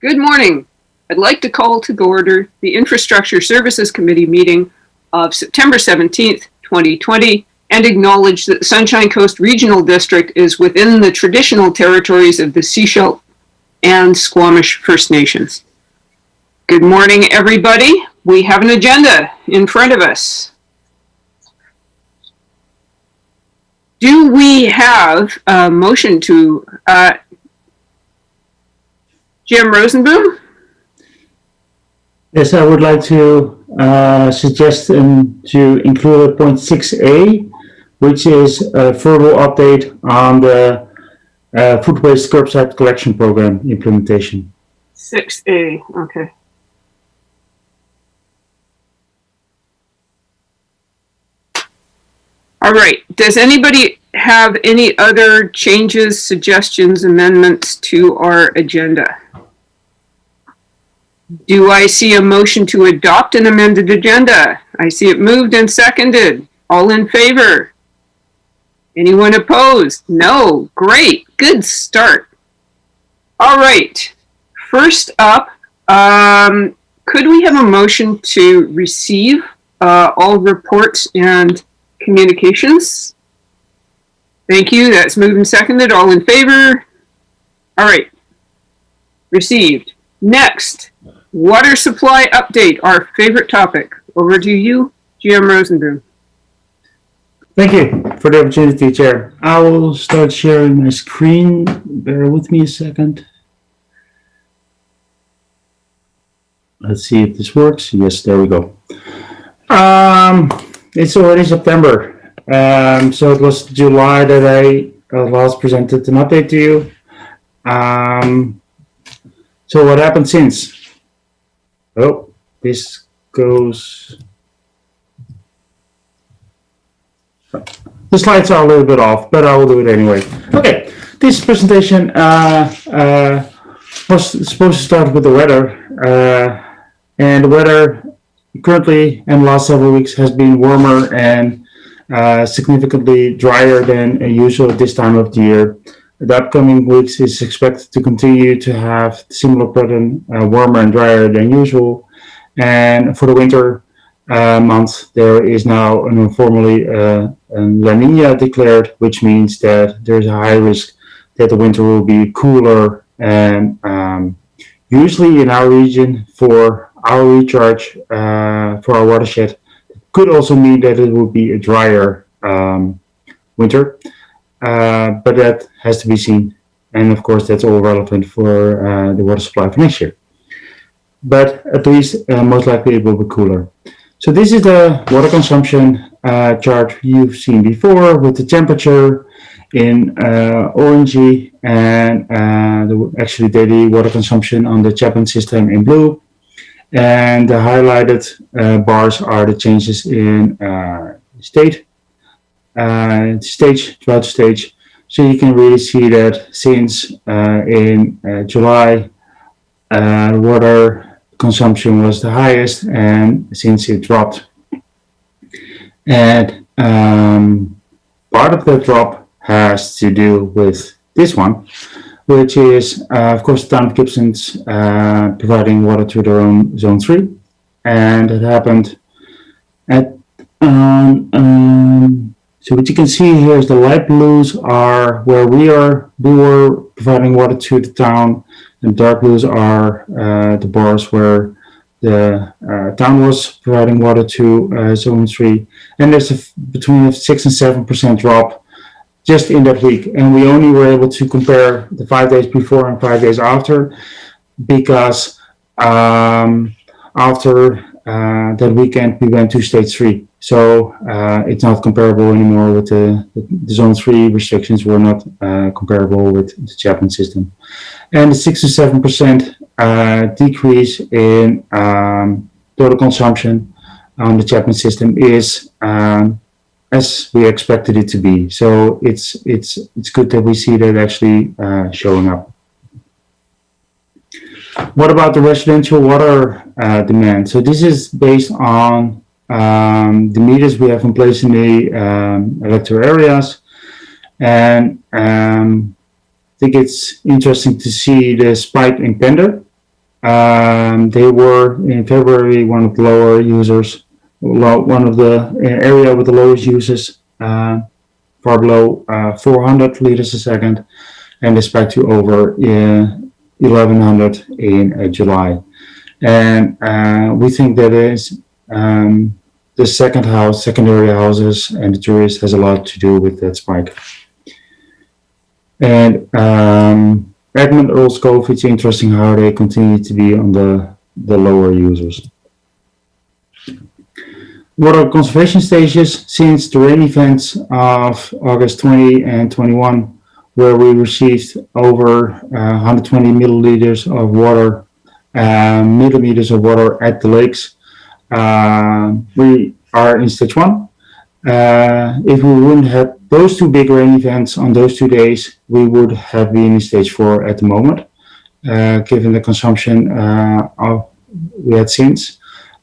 Good morning. I'd like to call to order the Infrastructure Services Committee meeting of September 17th, 2020, and acknowledge that the Sunshine Coast Regional District is within the traditional territories of the Seashell and Squamish First Nations. Good morning, everybody. We have an agenda in front of us. Do we have a motion to Jim Rosenboom? Yes, I would like to suggest to include point 6A, which is a verbal update on the food waste curbside collection program implementation. 6A, okay. All right, does anybody have any other changes, suggestions, amendments to our agenda? Do I see a motion to adopt an amended agenda? I see it moved and seconded. All in favor? Anyone opposed? No. Great. Good start. All right. First up, could we have a motion to receive all reports and communications? Thank you. That's moved and seconded. All in favor? All right. Received. Next, water supply update, our favorite topic. Over to you, GM Rosenboom. Thank you for the opportunity, Chair. I will start sharing my screen. Bear with me a second. Let's see if this works. Yes, there we go. It's already September. So it was July that I last presented an update to you. So what happened since? Oh, this goes. The slides are a little bit off, but I will do it anyway. Okay, this presentation was supposed to start with the weather, and the weather currently and the last several weeks has been warmer and significantly drier than usual at this time of the year. The upcoming weeks is expected to continue to have similar pattern, warmer and drier than usual. And for the winter month, there is now informally a La Nina declared, which means that there's a high risk that the winter will be cooler. And usually in our region, for our recharge, for our watershed, it could also mean that it will be a drier winter. But that has to be seen, and of course that's all relevant for the water supply for next year. But at least most likely it will be cooler. So this is the water consumption chart you've seen before with the temperature in orangey and the actually daily water consumption on the Chapman System in blue. And the highlighted bars are the changes in stage throughout the stage. So you can really see that since in July, water consumption was the highest, and since it dropped. And part of the drop has to do with this one, which is, of course, the town of Gibsons providing water to their own Zone 3. And it happened at so what you can see here is the light blues are where we were providing water to the town, and dark blues are the bars where the town was providing water to Zone 3. And there's between a 6 and 7% drop just in that week. And we only were able to compare the 5 days before and 5 days after, because after that weekend we went to stage 3. So it's not comparable anymore with the Zone 3 restrictions were not comparable with the Chapman system. And the 6 to 7% decrease in total consumption on the Chapman system is as we expected it to be. So it's good that we see that actually showing up. What about the residential water demand? So this is based on the meters we have in place in the electoral areas, and I think it's interesting to see the spike in Pender They were in February one of the lower users, one of the area with the lowest uses, far below 400 liters a second, and is back to over 1100 in July. And we think that is the secondary houses and the tourists has a lot to do with that spike. And Edmund Earls Cove, it's interesting how they continue to be on the lower users. Water conservation stages since the rain events of August 20 and 21, where we received over 120 milliliters of water, millimeters of water at the lakes. We are in stage 1. If we wouldn't have those two big rain events on those 2 days, we would have been in stage 4 at the moment, given the consumption we had since.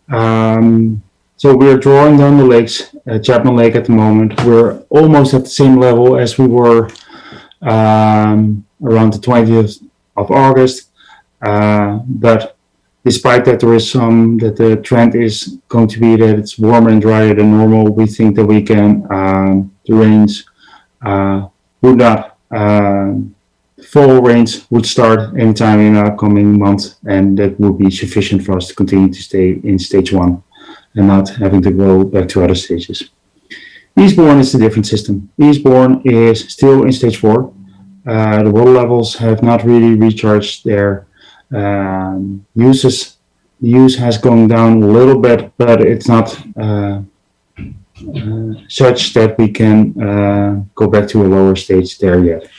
So we're drawing down the lakes at Chapman Lake at the moment. We're almost at the same level as we were around the 20th of August. But despite that, there is that the trend is going to be that it's warmer and drier than normal. We think that we can, the rains would not, fall rains would start anytime in the upcoming month, and that would be sufficient for us to continue to stay in stage 1 and not having to go back to other stages. Eastbourne is a different system. Eastbourne is still in stage 4. The water levels have not really recharged their use has gone down a little bit, but it's not such that we can go back to a lower stage there yet.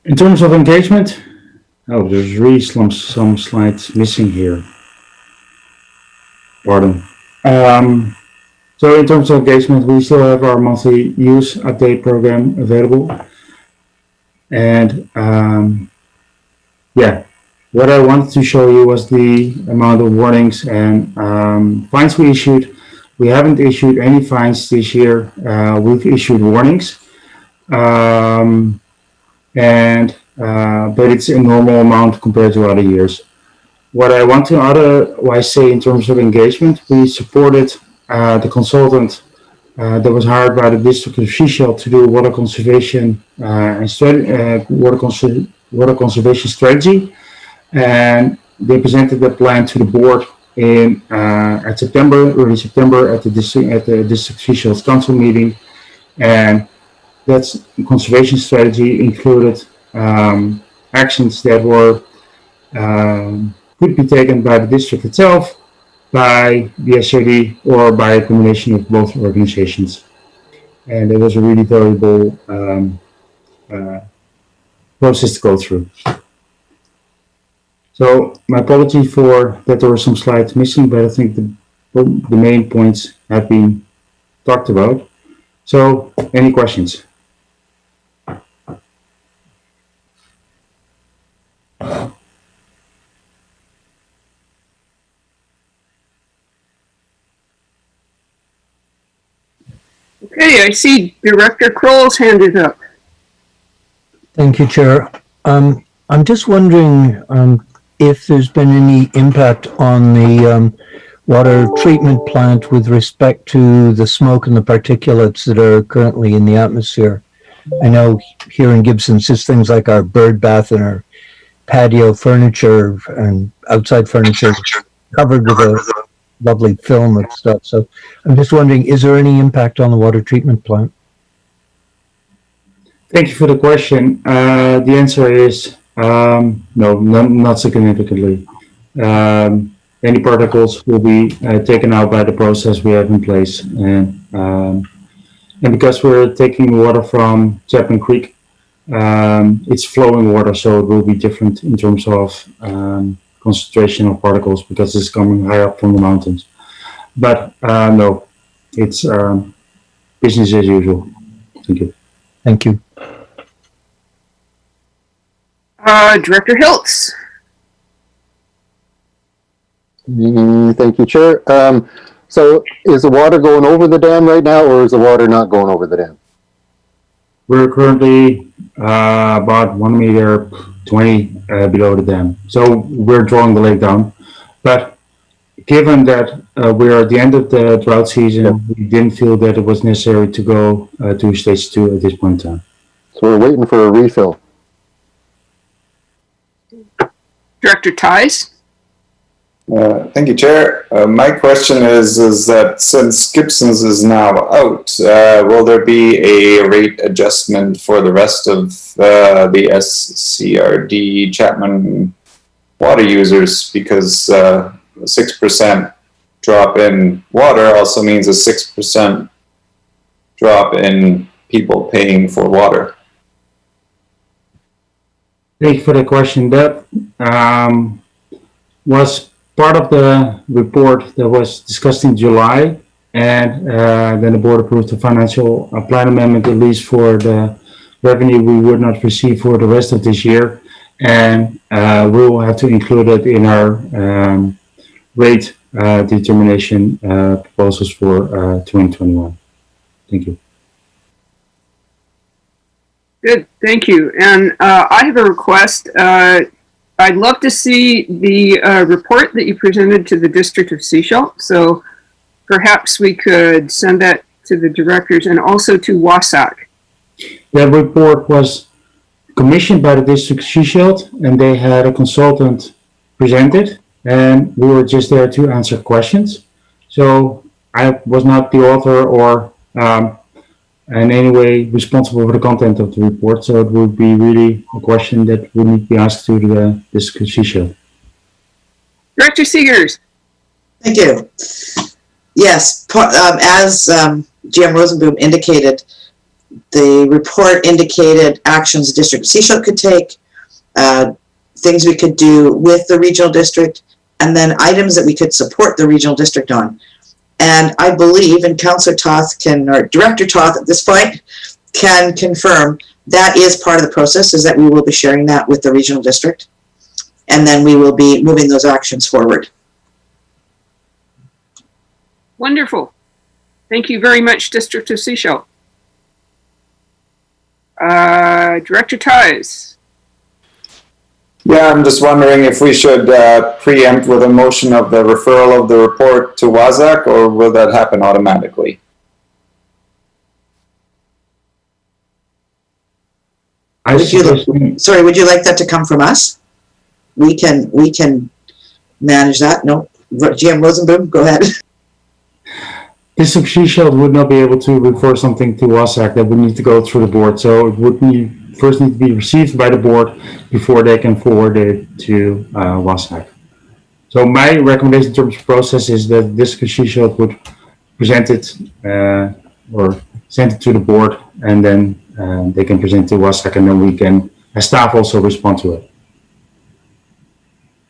In terms of engagement, there's really some slides missing here. Pardon. So in terms of engagement, we still have our monthly use update program available. And what I wanted to show you was the amount of warnings and fines we issued. We haven't issued any fines this year. We've issued warnings, but it's a normal amount compared to other years. What I want to otherwise say in terms of engagement, we supported the consultant that was hired by the district of Sept to do water conservation water conservation strategy, and they presented the plan to the board in early September at the district officials council meeting, and that's conservation strategy included actions that were could be taken by the district itself, by the SRD, or by a combination of both organizations. And it was a really valuable process to go through. So my apology for that there were some slides missing, but I think the main points have been talked about. So any questions? Okay, I see Director Kroll's handed up. Thank you, Chair. I'm just wondering if there's been any impact on the water treatment plant with respect to the smoke and the particulates that are currently in the atmosphere. I know here in Gibsons, just things like our bird bath and our patio furniture and outside furniture covered with a lovely film and stuff. So I'm just wondering, is there any impact on the water treatment plant? Thank you for the question. The answer is no, not significantly. Any particles will be taken out by the process we have in place, and because we're taking water from Chapman Creek, it's flowing water, so it will be different in terms of concentration of particles because it's coming high up from the mountains. But no, it's business as usual. Thank you. Thank you. Director Hiltz. Thank you, Chair. So is the water going over the dam right now, or is the water not going over the dam? we're currently about 1 meter 20 below the dam. So we're drawing the lake down. But given that we are at the end of the drought season, we didn't feel that it was necessary to go to stage 2 at this point in time. So we're waiting for a refill. Director Ties? Thank you, Chair. My question is that since Gibsons is now out, will there be a rate adjustment for the rest of the SCRD Chapman water users? Because 6% drop in water also means a 6% drop in people paying for water. Thank you for the question. That was part of the report that was discussed in July, and then the board approved the financial plan amendment, at least for the revenue we would not receive for the rest of this year, and we will have to include it in our rate determination proposals for 2021. Thank you. Good, thank you. And I have a request. I'd love to see the report that you presented to the District of Seashell. So perhaps we could send that to the directors and also to WASAC. That report was commissioned by the District of Seashell, and they had a consultant present it, and we were just there to answer questions. So I was not the author or in any way responsible for the content of the report, so it would be really a question that would need to be asked to the District of Seashell. Director Seegers. Thank you. Yes, as GM Rosenboom indicated, the report indicated actions the District of Seashell could take, things we could do with the regional district, and then items that we could support the regional district on. And I believe, and Councillor Toth can, or Director Toth at this point, can confirm that is part of the process, is that we will be sharing that with the regional district. And then we will be moving those actions forward. Wonderful. Thank you very much, District of Seashell. Director Ties. Yeah, I'm just wondering if we should preempt with a motion of the referral of the report to WASAC, or will that happen automatically? Would you like that to come from us? We can manage that. No, GM Rosenboom, go ahead. District of Seashell would not be able to refer something to WASAC. That would need to go through the board, so it would first need to be received by the board before they can forward it to WASAC. So my recommendation in terms of process is that District of Seashell would present it or send it to the board, and then they can present it to WASAC, and then we can, as staff, also respond to it.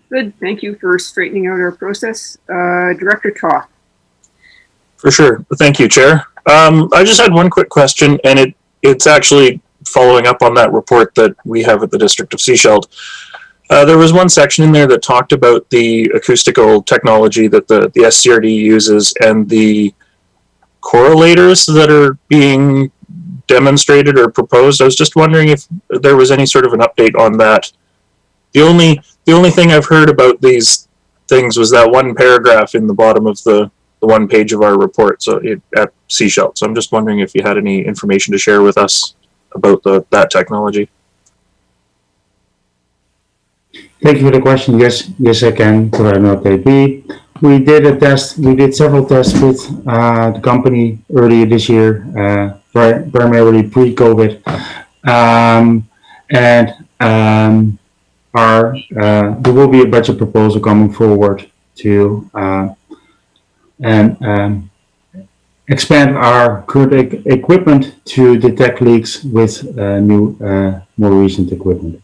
Good, thank you for straightening out our process. Director Toth. For sure. Thank you, Chair. I just had one quick question, and it's actually following up on that report that we have at the District of Seashell. There was one section in there that talked about the acoustical technology that the SCRD uses and the correlators that are being demonstrated or proposed. I was just wondering if there was any sort of an update on that. The only thing I've heard about these things was that one paragraph in the bottom of the one page of our report, so at Seashell. So I'm just wondering if you had any information to share with us about that technology. Thank you for the question. Yes, I can provide an update. We did a test. We did several tests with the company earlier this year, primarily pre-COVID, there will be a budget proposal coming forward to expand our current equipment to detect leaks with new, more recent equipment.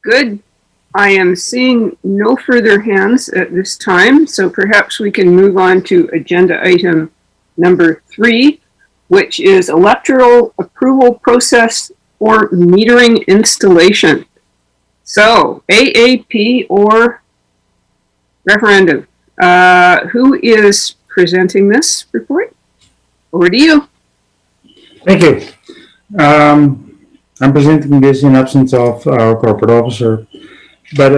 Good. I am seeing no further hands at this time, so perhaps we can move on to agenda item number 3, which is electoral approval process for metering installation. So, AAP or referendum. Who is presenting this report? Over to you. Thank you. I'm presenting this in absence of our corporate officer, but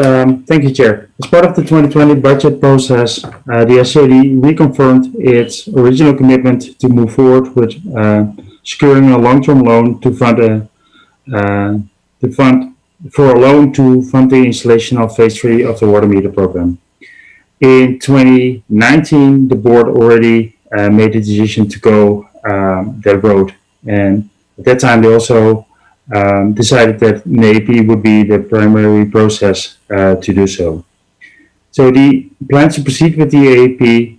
thank you, Chair. As part of the 2020 budget process, the SCD reconfirmed its original commitment to move forward with securing a long-term loan to fund the installation of phase 3 of the water meter program. In 2019, the board already made the decision to go that road, and at that time they also decided that an AAP would be the primary process to do so. So the plans to proceed with the AAP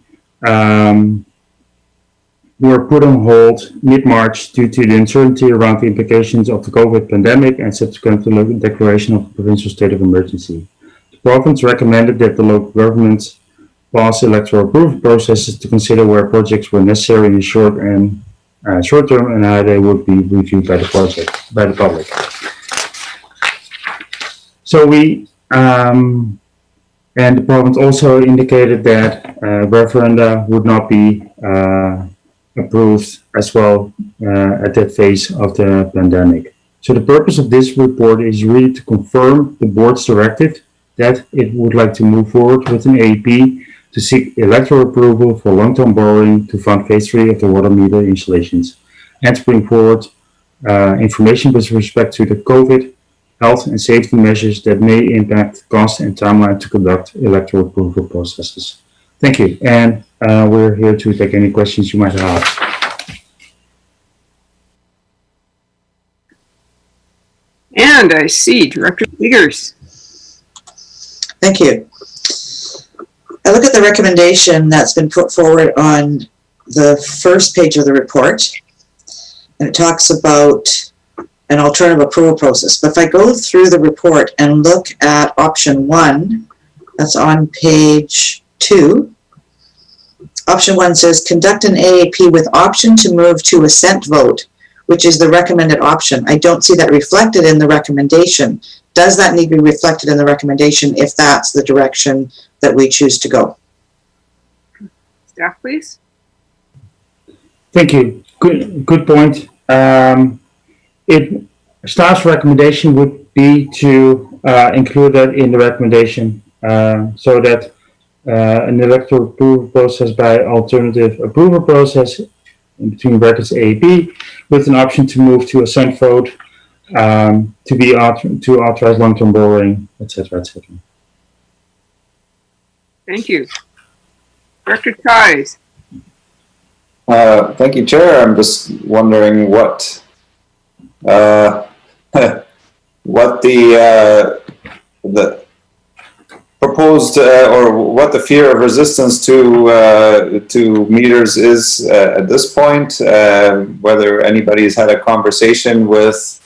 were put on hold mid-March due to the uncertainty around the implications of the COVID pandemic and subsequent declaration of the provincial state of emergency. The province recommended that the local governments pass electoral approval processes to consider where projects were necessary in the short term and how they would be reviewed by the public. So and the province also indicated that referenda would not be approved as well at that phase of the pandemic. So the purpose of this report is really to confirm the board's directive that it would like to move forward with an AAP to seek electoral approval for long-term borrowing to fund phase 3 of the water meter installations, and to bring forward information with respect to the COVID health and safety measures that may impact cost and timeline to conduct electoral approval processes. Thank you, and we're here to take any questions you might have. And I see Director Seegers. Thank you. I look at the recommendation that's been put forward on the first page of the report, and it talks about an alternative approval process. But if I go through the report and look at option 1, that's on page 2, option 1 says conduct an AAP with option to move to assent vote, which is the recommended option. I don't see that reflected in the recommendation. Does that need to be reflected in the recommendation if that's the direction that we choose to go? Staff, please. Thank you. Good point. Staff's recommendation would be to include that in the recommendation so that an electoral approval process by alternative approval process in between brackets AAP with an option to move to assent vote to authorize long-term borrowing, etc., etc. Thank you. Director Ties. Thank you, Chair. I'm just wondering what the proposed or what the fear of resistance to meters is at this point. Whether anybody's had a conversation with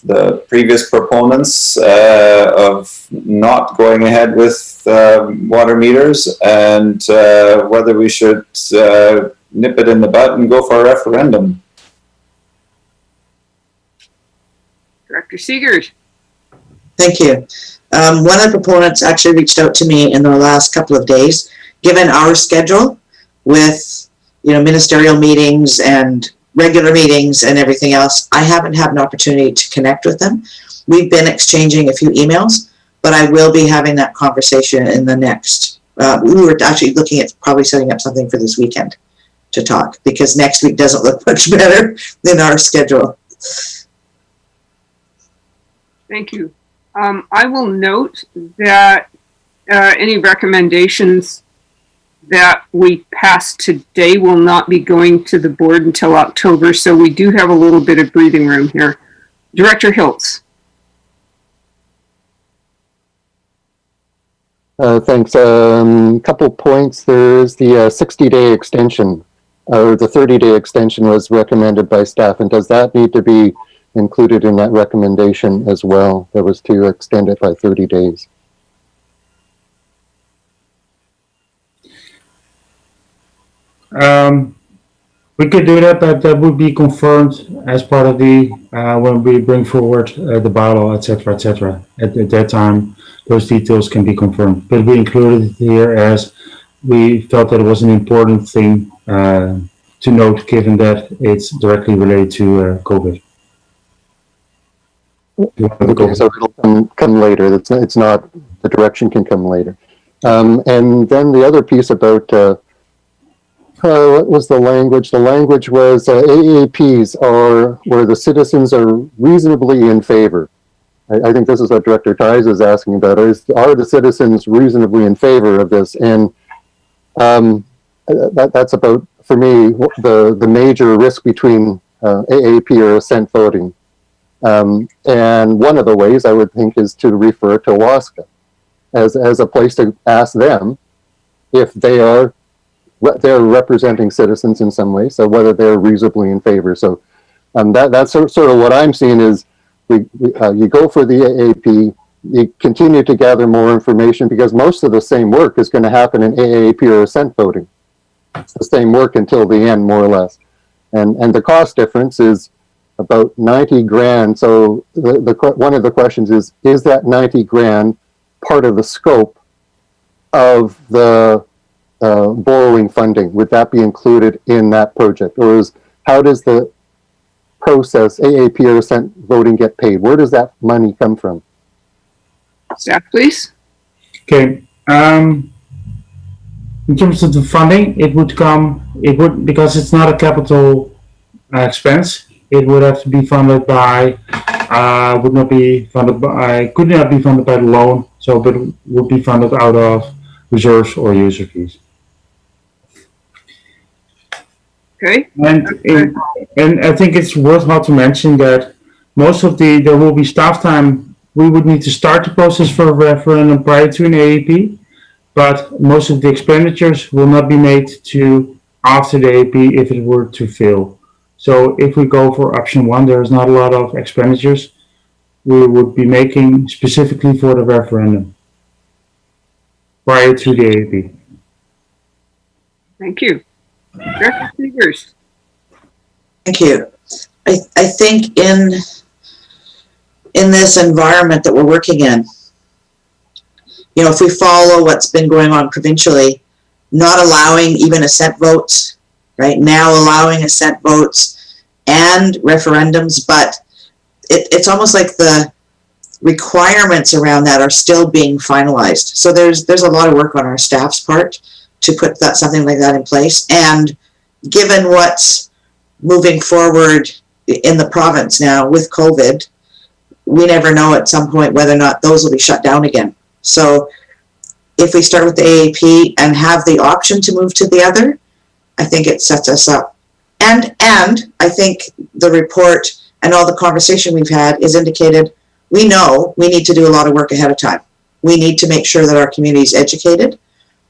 the previous proponents of not going ahead with water meters, and whether we should nip it in the bud and go for a referendum. Director Seegers. Thank you. One of the proponents actually reached out to me in the last couple of days. Given our schedule with ministerial meetings and regular meetings and everything else, I haven't had an opportunity to connect with them. We've been exchanging a few emails, but I will be having that conversation in the next. We were actually looking at probably setting up something for this weekend to talk, because next week doesn't look much better than our schedule. Thank you. I will note that any recommendations that we pass today will not be going to the board until October, so we do have a little bit of breathing room here. Director Hiltz. Thanks. Couple points. There's the 60-day extension, or the 30-day extension was recommended by staff, and does that need to be included in that recommendation as well? That was to extend it by 30 days. We could do that, but that would be confirmed as part of the when we bring forward the bylaw, etc., etc. At that time, those details can be confirmed. But we included it here as we felt that it was an important thing to note, given that it's directly related to COVID. Okay, so it'll come later. It's not, the direction can come later. And then the other piece about, what was the language? The language was AAPs are where the citizens are reasonably in favor. I think this is what Director Ties is asking about. Are the citizens reasonably in favor of this? And that's about, for me, the major risk between AAP or assent voting. And one of the ways I would think is to refer to WASCA as a place to ask them if they're representing citizens in some way, so whether they're reasonably in favor. So that's sort of what I'm seeing is you go for the AAP, you continue to gather more information because most of the same work is going to happen in AAP or assent voting. It's the same work until the end, more or less. And the cost difference is about 90 grand. So one of the questions is that 90 grand part of the scope of the borrowing funding? Would that be included in that project? Or how does the process, AAP or assent voting, get paid? Where does that money come from? Staff, please. Okay. In terms of the funding, it would because it's not a capital expense, it would have to be funded by, could not be funded by the loan, but it would be funded out of reserves or user fees. Okay. And I think it's worthwhile to mention that there will be staff time. We would need to start the process for a referendum prior to an AAP, but most of the expenditures will not be made to after the AAP if it were to fail. So if we go for option 1, there's not a lot of expenditures we would be making specifically for the referendum prior to the AAP. Thank you. Director Seegers. Thank you. I think in this environment that we're working in, if we follow what's been going on provincially, not allowing even assent votes, right now allowing assent votes and referendums, but it's almost like the requirements around that are still being finalized. So there's a lot of work on our staff's part to put something like that in place. And given what's moving forward in the province now with COVID, we never know at some point whether or not those will be shut down again. So if we start with the AAP and have the option to move to the other, I think it sets us up. And I think the report and all the conversation we've had is indicated we know we need to do a lot of work ahead of time. We need to make sure that our community is educated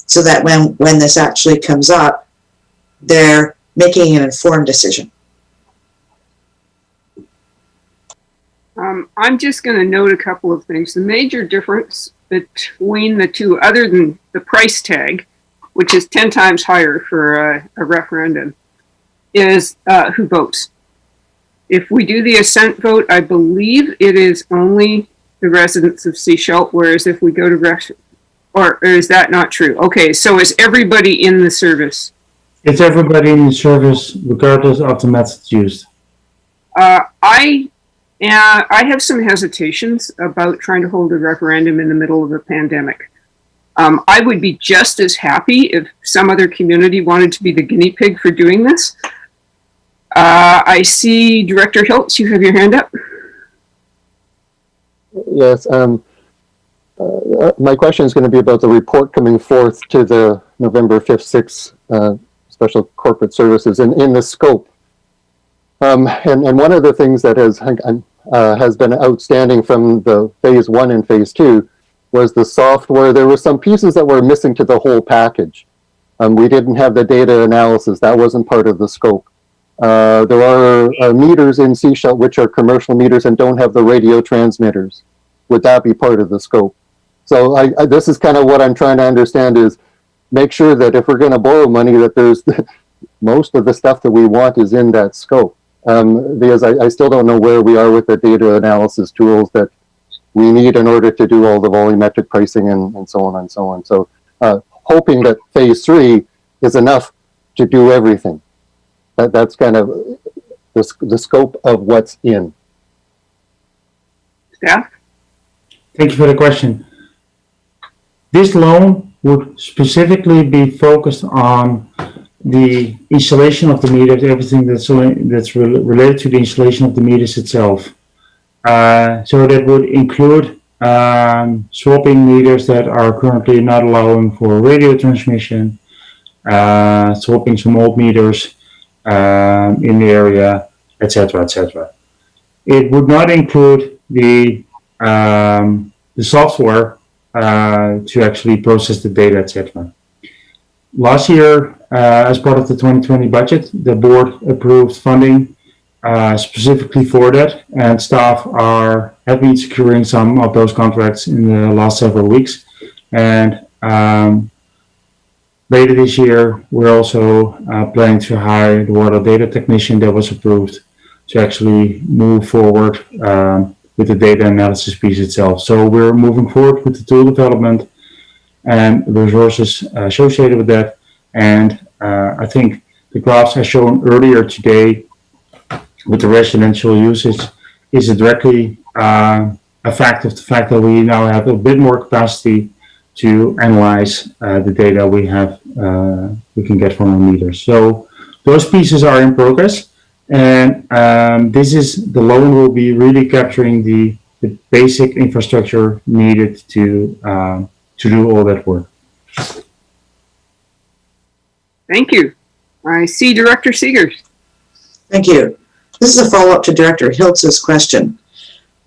so that when this actually comes up, they're making an informed decision. I'm just going to note a couple of things. The major difference between the two, other than the price tag, which is 10 times higher for a referendum, is who votes. If we do the assent vote, I believe it is only the residents of Seashell, whereas if we go to or is that not true? Okay, so is everybody in the service? It's everybody in the service, regardless of the method used. I have some hesitations about trying to hold a referendum in the middle of a pandemic. I would be just as happy if some other community wanted to be the guinea pig for doing this. I see Director Hiltz, you have your hand up. Yes. My question is going to be about the report coming forth to the November 5th, 6th Special Corporate Services in the scope. And one of the things that has been outstanding from the phase 1 and phase 2 was the software. There were some pieces that were missing to the whole package. We didn't have the data analysis. That wasn't part of the scope. There are meters in Seashell which are commercial meters and don't have the radio transmitters. Would that be part of the scope? So this is kind of what I'm trying to understand is make sure that if we're going to borrow money that there's most of the stuff that we want is in that scope. Because I still don't know where we are with the data analysis tools that we need in order to do all the volumetric pricing and so on and so on. So hoping that phase 3 is enough to do everything. That's kind of the scope of what's in. Staff? Thank you for the question. This loan would specifically be focused on the installation of the meters, everything that's related to the installation of the meters itself. So that would include swapping meters that are currently not allowing for radio transmission, swapping some old meters in the area, etc., etc. It would not include the software to actually process the data, etc. Last year, as part of the 2020 budget, the board approved funding specifically for that, and staff have been securing some of those contracts in the last several weeks. And later this year, we're also planning to hire the water data technician that was approved to actually move forward with the data analysis piece itself. So we're moving forward with the tool development and the resources associated with that. And I think the graphs I shown earlier today with the residential usage is directly a fact of the fact that we now have a bit more capacity to analyze the data we can get from our meters. So those pieces are in progress, and the loan will be really capturing the basic infrastructure needed to do all that work. Thank you. I see Director Seegers. Thank you. This is a follow-up to Director Hiltz's question.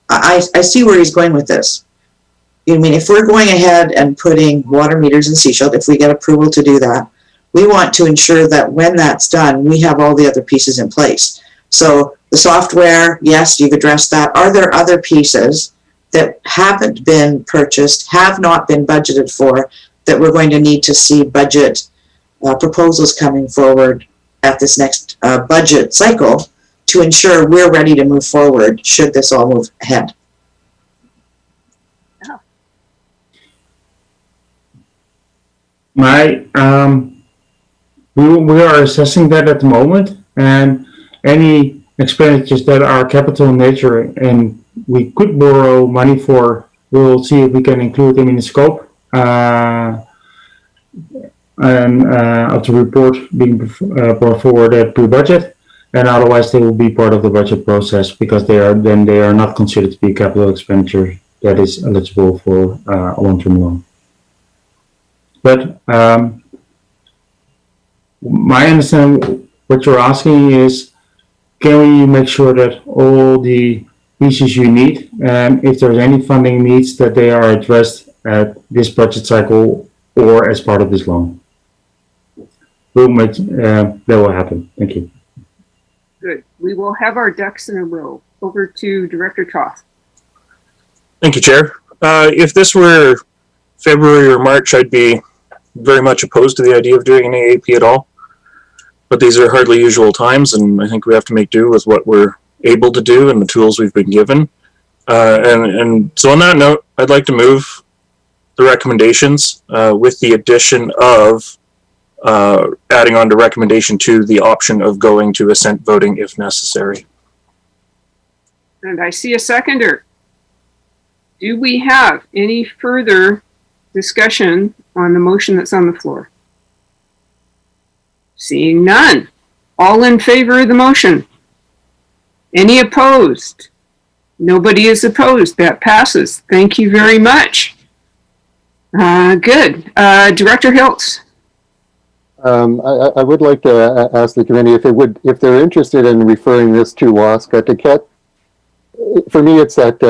I see where he's going with this. I mean, if we're going ahead and putting water meters in Seashell, if we get approval to do that, we want to ensure that when that's done, we have all the other pieces in place. So the software, yes, you've addressed that. Are there other pieces that haven't been purchased, have not been budgeted for, that we're going to need to see budget proposals coming forward at this next budget cycle to ensure we're ready to move forward should this all move ahead? We are assessing that at the moment, and any expenditures that are capital in nature and we could borrow money for, we'll see if we can include them in the scope and of the report being brought forward pre-budget, and otherwise they will be part of the budget process because they are not considered to be capital expenditure that is eligible for a long-term loan. But my understanding, what you're asking is, can we make sure that all the pieces you need, and if there's any funding needs, that they are addressed at this budget cycle or as part of this loan? That will happen. Thank you. Good. We will have our ducks in a row. Over to Director Toth. Thank you, Chair. If this were February or March, I'd be very much opposed to the idea of doing an AAP at all. But these are hardly usual times, and I think we have to make do with what we're able to do and the tools we've been given. And so on that note, I'd like to move the recommendations with the addition of adding on to recommendation 2 the option of going to assent voting if necessary. And I see a seconder. Do we have any further discussion on the motion that's on the floor? Seeing none. All in favor of the motion? Any opposed? Nobody is opposed. That passes. Thank you very much. Good. Director Hiltz. I would like to ask the committee if they're interested in referring this to WASCA to get. For me, it's that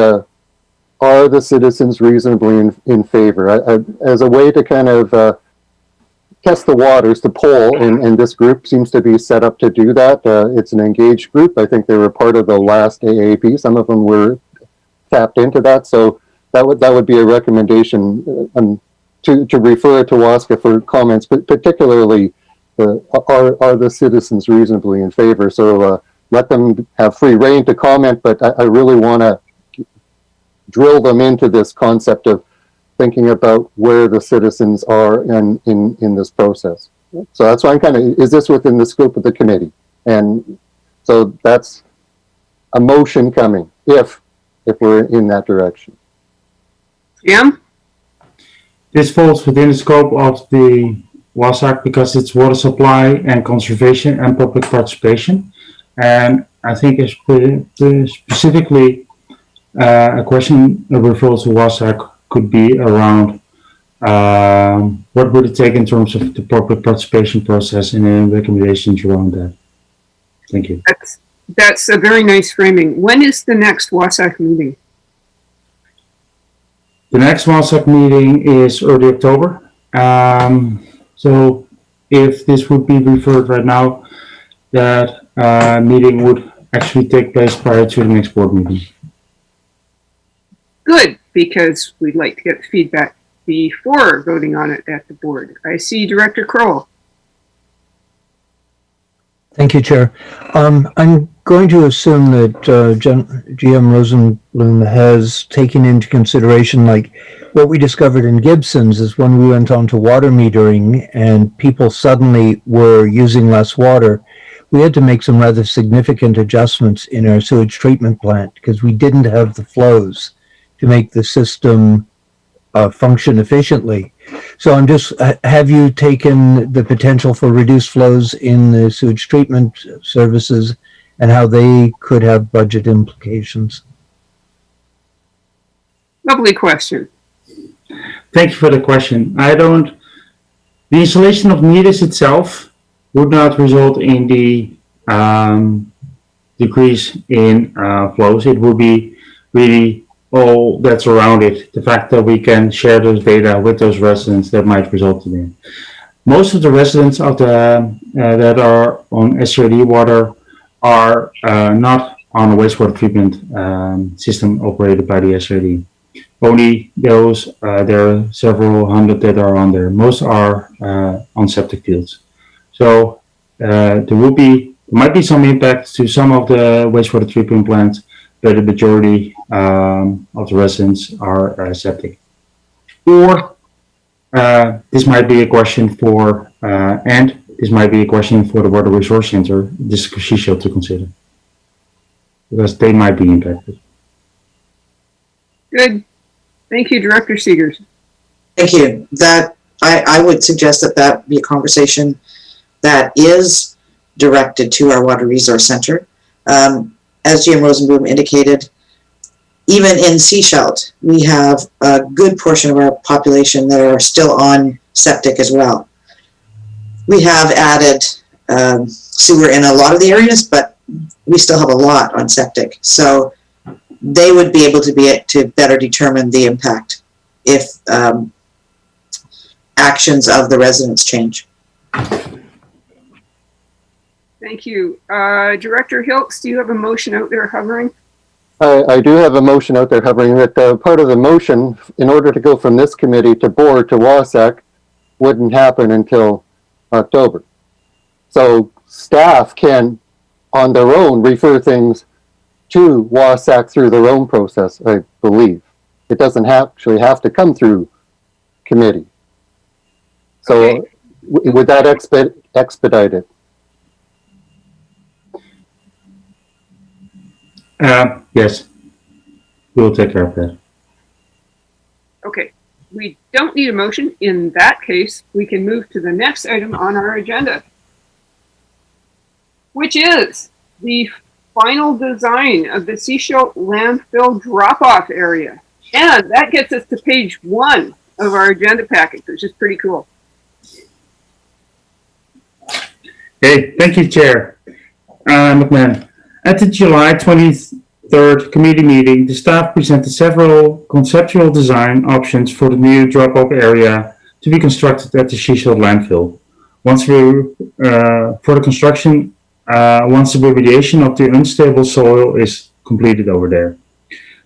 are the citizens reasonably in favor? As a way to kind of test the waters, to poll, and this group seems to be set up to do that. It's an engaged group. I think they were part of the last AAP. Some of them were tapped into that, so that would be a recommendation to refer to WASCA for comments, but particularly are the citizens reasonably in favor? So let them have free reign to comment, but I really want to drill them into this concept of thinking about where the citizens are in this process. So that's why I'm is this within the scope of the committee? And so that's a motion coming if we're in that direction. Jim? This falls within the scope of the WASAC because it's water supply and conservation and public participation. And I think specifically a question that refers to WASAC could be around what would it take in terms of the public participation process and any recommendations around that. Thank you. That's a very nice framing. When is the next WASAC meeting? The next WASAC meeting is early October. So if this would be referred right now, that meeting would actually take place prior to the next board meeting. Good, because we'd like to get feedback before voting on it at the board. I see Director Kroll. Thank you, Chair. I'm going to assume that GM Rosenblum has taken into consideration, like, what we discovered in Gibsons is when we went on to water metering and people suddenly were using less water, we had to make some rather significant adjustments in our sewage treatment plant because we didn't have the flows to make the system function efficiently. So I'm just, have you taken the potential for reduced flows in the sewage treatment services and how they could have budget implications? Lovely question. Thank you for the question. The installation of meters itself would not result in the decrease in flows. It will be really all that's around it. The fact that we can share those data with those residents that might result in it. Most of the residents of that are on SRD water are not on a wastewater treatment system operated by the SRD. Only those, there are several hundred that are on there. Most are on septic fields. So there might be some impact to some of the wastewater treatment plants, but the majority of the residents are septic. Or this might be a question for, this might be a question for the Water Resource Center, this Sept to consider, because they might be impacted. Good. Thank you, Director Seegers. Thank you. That I would suggest that be a conversation that is directed to our Water Resource Center. As GM Rosenblum indicated, even in Sept, we have a good portion of our population that are still on septic as well. We have added sewer in a lot of the areas, but we still have a lot on septic. So they would be able to better determine the impact if actions of the residents change. Thank you. Director Hilks, do you have a motion out there hovering? I do have a motion out there hovering that part of the motion, in order to go from this committee to board to WASAC, wouldn't happen until October. So staff can, on their own, refer things to WASAC through their own process, I believe. It doesn't actually have to come through committee. So Okay. Would that expedite it? Yes, we'll take care of that. Okay. We don't need a motion. In that case, we can move to the next item on our agenda, which is the final design of the Sept landfill drop-off area. And that gets us to page 1 of our agenda packet, which is pretty cool. Okay, thank you, Chair McMahon. At the July 23rd committee meeting, the staff presented several conceptual design options for the new drop-off area to be constructed at the Sept landfill. For the construction, once the remediation of the unstable soil is completed over there.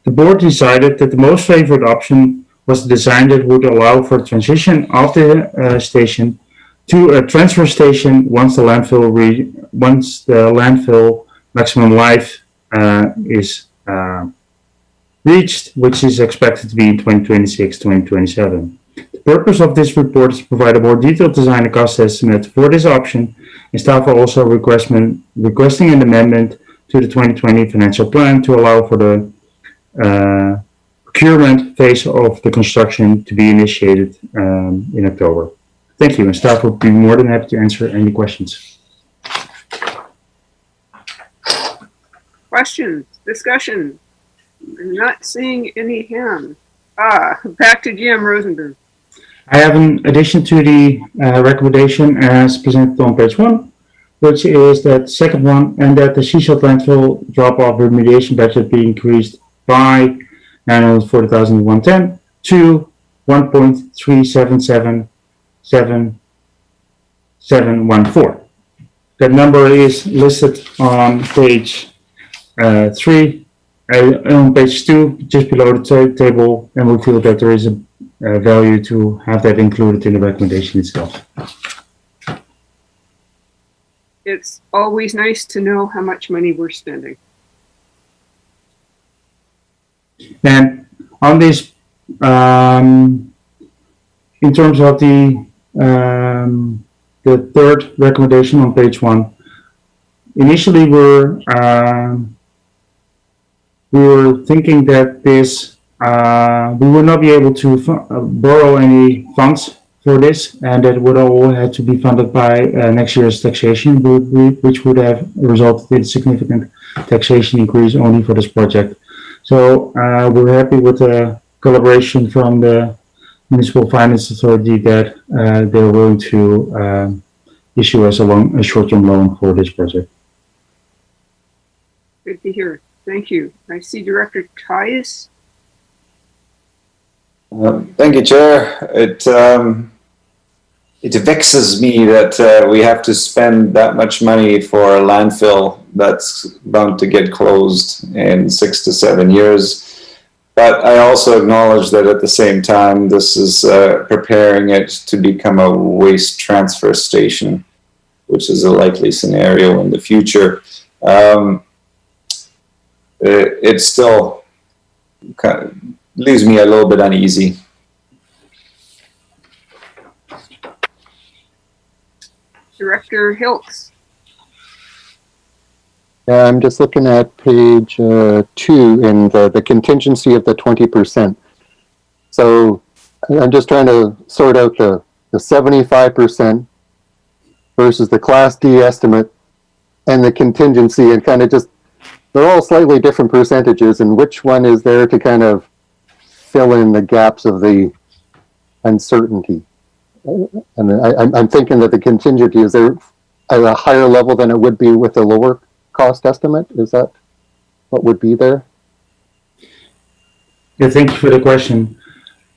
The board decided that the most favored option was the design that would allow for the transition of the station to a transfer station once the landfill maximum life is reached, which is expected to be in 2026-2027. The purpose of this report is to provide a more detailed design and cost estimate for this option And staff are also requesting an amendment to the 2020 financial plan to allow for the procurement phase of the construction to be initiated in October. Thank you, and staff will be more than happy to answer any questions. Questions, discussion? I'm not seeing any hands. Back to Jim Rosenberg. I have an addition to the recommendation as presented on page 1, which is that second one, and that the Seashell landfill drop-off remediation budget be increased by 940,110 to 1.377714. That number is listed on page 3, on page 2, just below the table, and we feel that there is a value to have that included in the recommendation itself. It's always nice to know how much money we're spending. And on this, in terms of the third recommendation on page 1, initially we were thinking that this we would not be able to borrow any funds for this, and that would all have to be funded by next year's taxation, which would have resulted in a significant taxation increase only for this project. So we're happy with the collaboration from the Municipal Finance Authority that they're willing to issue us a short-term loan for this project. Good to hear. Thank you. I see Director Tyus. Thank you, Chair. It vexes me that we have to spend that much money for a landfill that's bound to get closed in 6 to 7 years. But I also acknowledge that at the same time, this is preparing it to become a waste transfer station, which is a likely scenario in the future. It still kind of leaves me a little bit uneasy. Director Hiltz. Yeah, I'm just looking at page 2 in the contingency of the 20%. So I'm just trying to sort out the 75% versus the Class D estimate and the contingency, and kind of just, they're all slightly different percentages, and which one is there to kind of fill in the gaps of the uncertainty. And I'm thinking that the contingency is there at a higher level than it would be with a lower cost estimate. Is that what would be there? Yeah, thank you for the question.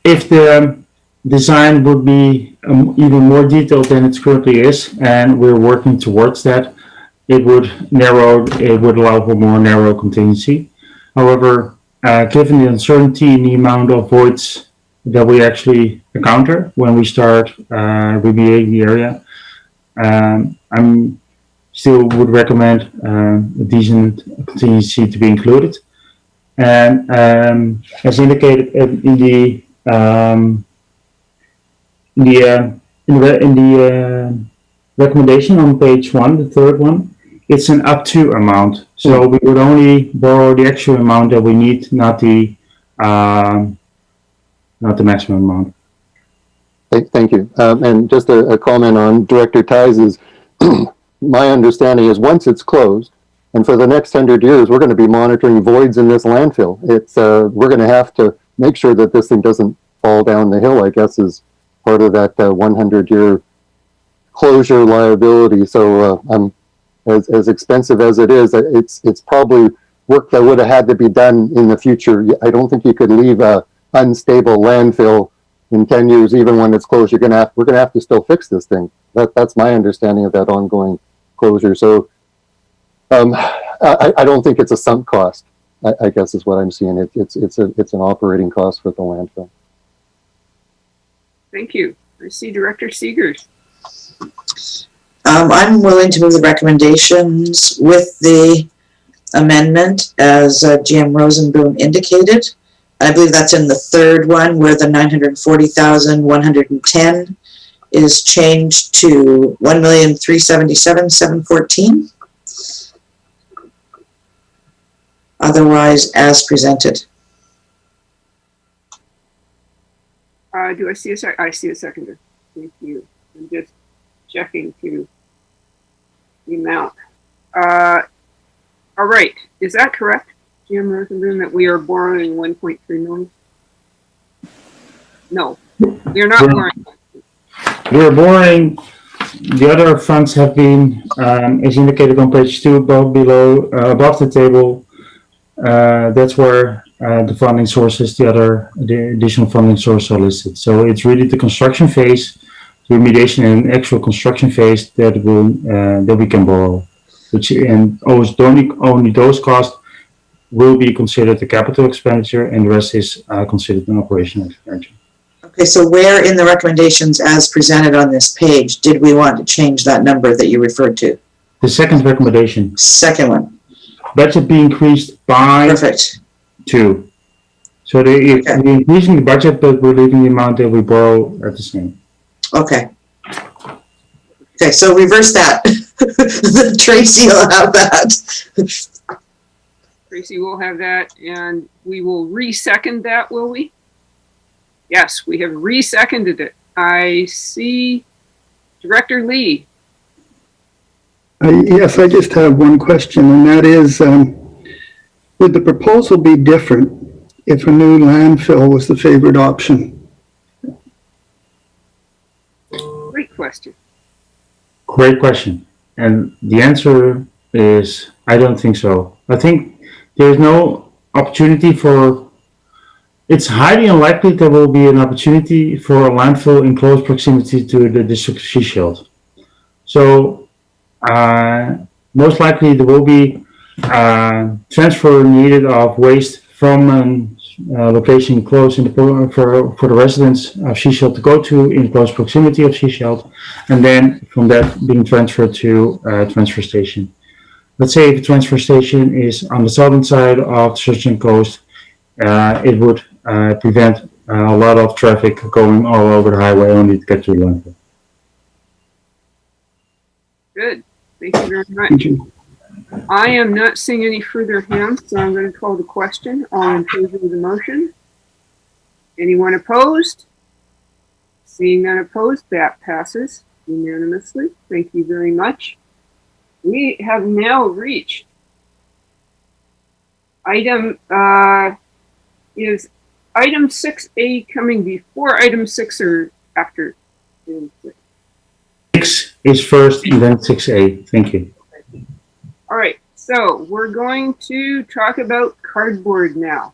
If the design would be even more detailed than it currently is, and we're working towards that, it would allow for more narrow contingency. However, given the uncertainty in the amount of voids that we actually encounter when we start remediating the area, I'm still would recommend a decent contingency to be included. And as indicated in the recommendation on page 1, the third one, it's an up to amount. So we would only borrow the actual amount that we need, not the maximum amount. Thank you. And just a comment on Director Ties's, my understanding is once it's closed, and for the next 100 years, we're going to be monitoring voids in this landfill. We're going to have to make sure that this thing doesn't fall down the hill, I guess, is part of that 100-year closure liability. So as expensive as it is, it's probably work that would have had to be done in the future. I don't think you could leave a unstable landfill in 10 years, even when it's closed. We're gonna have to still fix this thing. That's my understanding of that ongoing closure. So I don't think it's a sunk cost, I guess is what I'm seeing. It's an operating cost for the landfill. Thank you. I see Director Seegers. I'm willing to move the recommendations with the amendment as GM Rosenboom indicated. I believe that's in the third one where the 940,110 is changed to 1,377,714. Otherwise, as presented. Do I see a I see a seconder. Thank you. I'm just checking to the amount. All right. Is that correct, Jim Rosenblum, that we are borrowing 1.3 million? No, we're not borrowing. We're borrowing. The other funds have been, as indicated on page 2, above the table. That's where the funding sources, the additional funding sources are listed. So it's really the construction phase, the remediation and actual construction phase that we can borrow. And only those costs will be considered a capital expenditure, and the rest is considered an operational expenditure. Okay, so where in the recommendations as presented on this page did we want to change that number that you referred to? The second recommendation. Second one. Budget be increased by Perfect. 2. So we're increasing the budget, but we're leaving the amount that we borrow at the same. Okay. Okay, so reverse that. Tracy will have that. Tracy will have that, and we will re-second that, will we? Yes, we have re-seconded it. I see Director Lee. Yes, I just have one question, and that is, would the proposal be different if a new landfill was the favored option? Great question. Great question. And the answer is, I don't think so. I think there's no opportunity it's highly unlikely there will be an opportunity for a landfill in close proximity to the district sea shield. So most likely there will be transfer needed of waste from a location close for the residents of Sea Shield to go to in close proximity of Sea Shield, and then from that being transferred to a transfer station. Let's say if the transfer station is on the southern side of the Surgeon Coast, it would prevent a lot of traffic going all over the highway only to get to the landfill. Good. Thank you very much. Thank you. I am not seeing any further hands, so I'm going to call the question. All in favor of the motion? Anyone opposed? Seeing none opposed, that passes unanimously. Thank you very much. We have now reached item, is item 6A coming before item 6 or after? 6 is first and then 6A. Thank you. All right, so we're going to talk about cardboard now.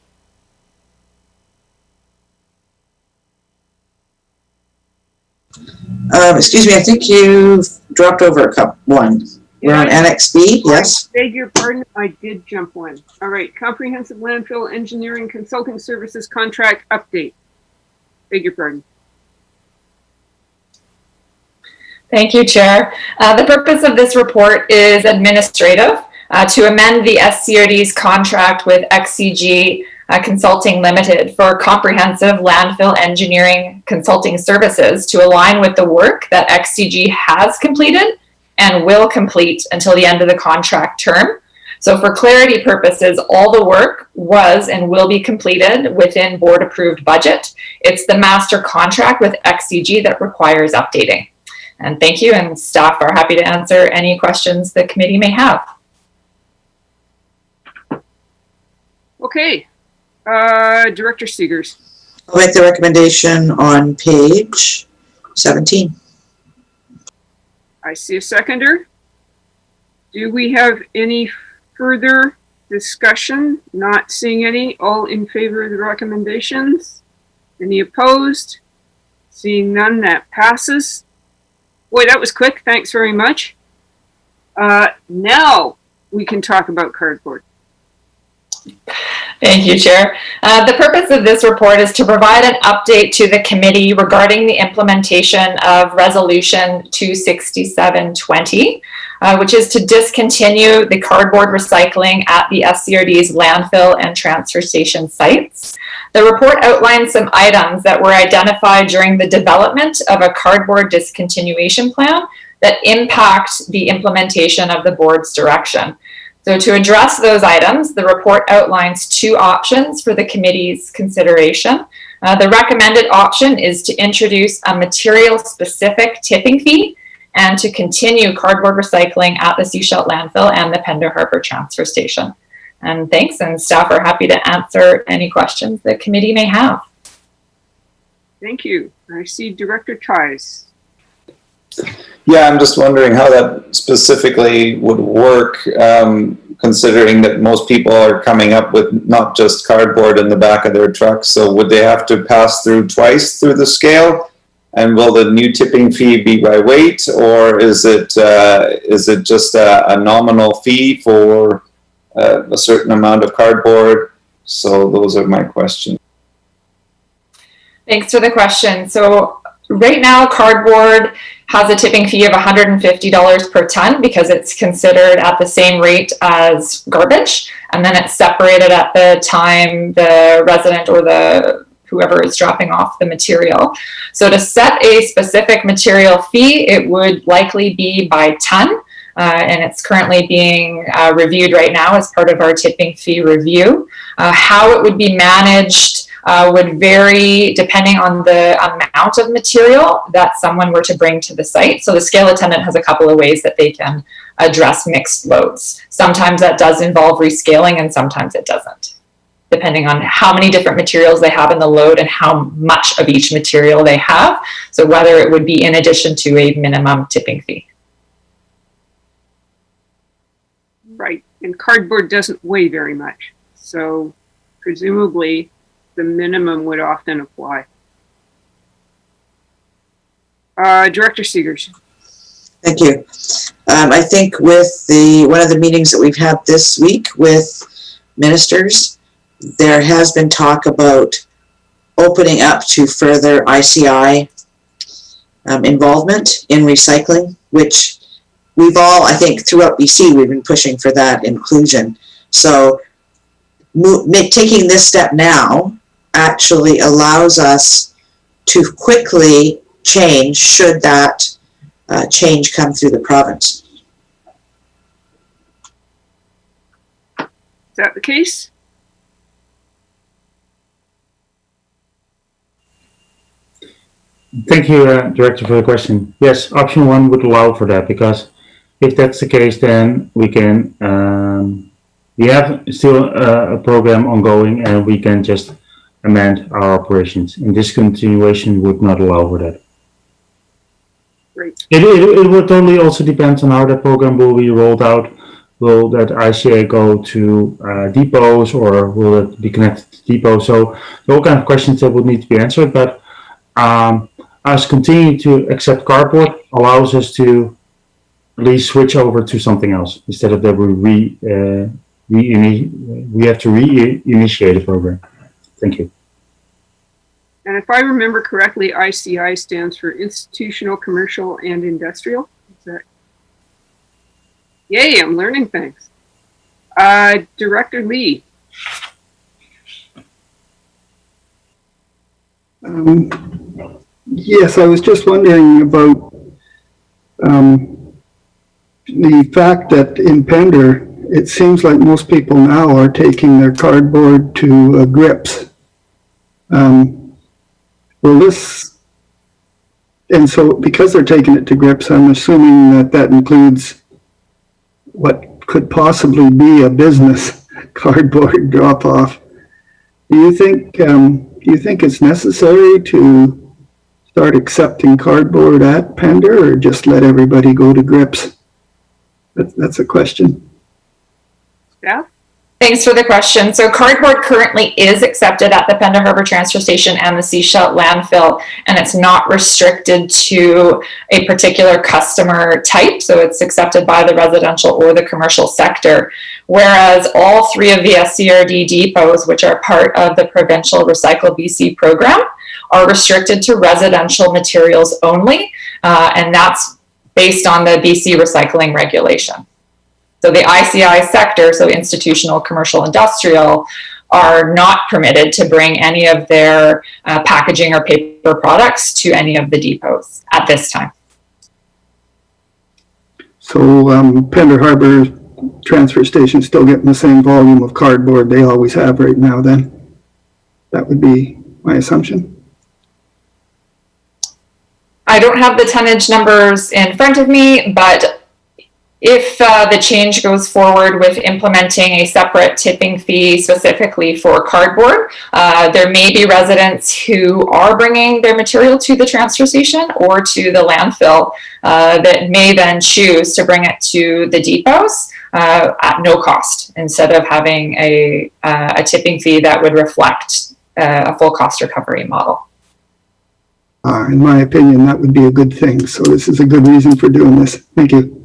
Excuse me, I think you've dropped over one. We're on Annex B, yes? I beg your pardon, I did jump one. All right, Comprehensive Landfill Engineering Consulting Services Contract Update. Beg your pardon. Thank you, Chair. The purpose of this report is administrative, to amend the SCRD's contract with XCG Consulting Limited for comprehensive landfill engineering consulting services to align with the work that XCG has completed and will complete until the end of the contract term. So for clarity purposes, all the work was and will be completed within board approved budget. It's the master contract with XCG that requires updating. And thank you, and staff are happy to answer any questions the committee may have. Okay, Director Seegers. I'll make the recommendation on page 17. I see a seconder. Do we have any further discussion? Not seeing any. All in favor of the recommendations? Any opposed? Seeing none, that passes. Boy, that was quick. Thanks very much. Now we can talk about cardboard. Thank you, Chair. The purpose of this report is to provide an update to the committee regarding the implementation of Resolution 26720, which is to discontinue the cardboard recycling at the SCRD's landfill and transfer station sites. The report outlines some items that were identified during the development of a cardboard discontinuation plan that impact the implementation of the board's direction. So to address those items, the report outlines two options for the committee's consideration. The recommended option is to introduce a material-specific tipping fee and to continue cardboard recycling at the Seashell landfill and the Pender Harbor transfer station. And thanks, and staff are happy to answer any questions the committee may have. Thank you. I see Director Trice. Yeah, I'm just wondering how that specifically would work, considering that most people are coming up with not just cardboard in the back of their trucks. So would they have to pass through twice through the scale? And will the new tipping fee be by weight, or is it just a nominal fee for a certain amount of cardboard? So those are my questions. Thanks for the question. So right now, cardboard has a tipping fee of $150 per ton because it's considered at the same rate as garbage, and then it's separated at the time the resident or the whoever is dropping off the material. So to set a specific material fee, it would likely be by ton, and it's currently being reviewed right now as part of our tipping fee review. How it would be managed would vary depending on the amount of material that someone were to bring to the site. So the scale attendant has a couple of ways that they can address mixed loads. Sometimes that does involve rescaling and sometimes it doesn't, depending on how many different materials they have in the load and how much of each material they have. So whether it would be in addition to a minimum tipping fee. Right, and cardboard doesn't weigh very much. So presumably the minimum would often apply. Director Seegers. Thank you. I think with one of the meetings that we've had this week with ministers, there has been talk about opening up to further ICI involvement in recycling, which we've all, I think, throughout BC, we've been pushing for that inclusion. So taking this step now actually allows us to quickly change should that change come through the province. Is that the case? Thank you, Director, for the question. Yes, option one would allow for that, because if that's the case, then we can, we have still a program ongoing and we can just amend our operations. And discontinuation would not allow for that. Great. It would totally also depend on how that program will be rolled out. Will that ICA go to depots, or will it be connected to depots? So all kind of questions that would need to be answered. But us continuing to accept cardboard allows us to at least switch over to something else instead of that we have to reinitiate the program. Thank you. And if I remember correctly, ICI stands for Institutional, Commercial, and Industrial. Is that? Yay, I'm learning things. Director Lee. Yes, I was just wondering about the fact that in Pender, it seems like most people now are taking their cardboard to grips. Will this, and so because they're taking it to grips, I'm assuming that that includes what could possibly be a business cardboard drop-off. Do you think it's necessary to start accepting cardboard at Pender, or just let everybody go to grips? That's a question. Staff? Thanks for the question. So cardboard currently is accepted at the Pender Harbor transfer station and the Seashell landfill, and it's not restricted to a particular customer type. So it's accepted by the residential or the commercial sector. Whereas all three of the SCRD depots, which are part of the provincial Recycle BC program, are restricted to residential materials only, and that's based on the BC recycling regulation. So the ICI sector, so institutional, commercial, industrial, are not permitted to bring any of their packaging or paper products to any of the depots at this time. So Pender Harbor transfer station still getting the same volume of cardboard they always have right now then? That would be my assumption. I don't have the tonnage numbers in front of me, but if the change goes forward with implementing a separate tipping fee specifically for cardboard, there may be residents who are bringing their material to the transfer station or to the landfill that may then choose to bring it to the depots at no cost instead of having a tipping fee that would reflect a full cost recovery model. In my opinion, that would be a good thing. So this is a good reason for doing this. Thank you.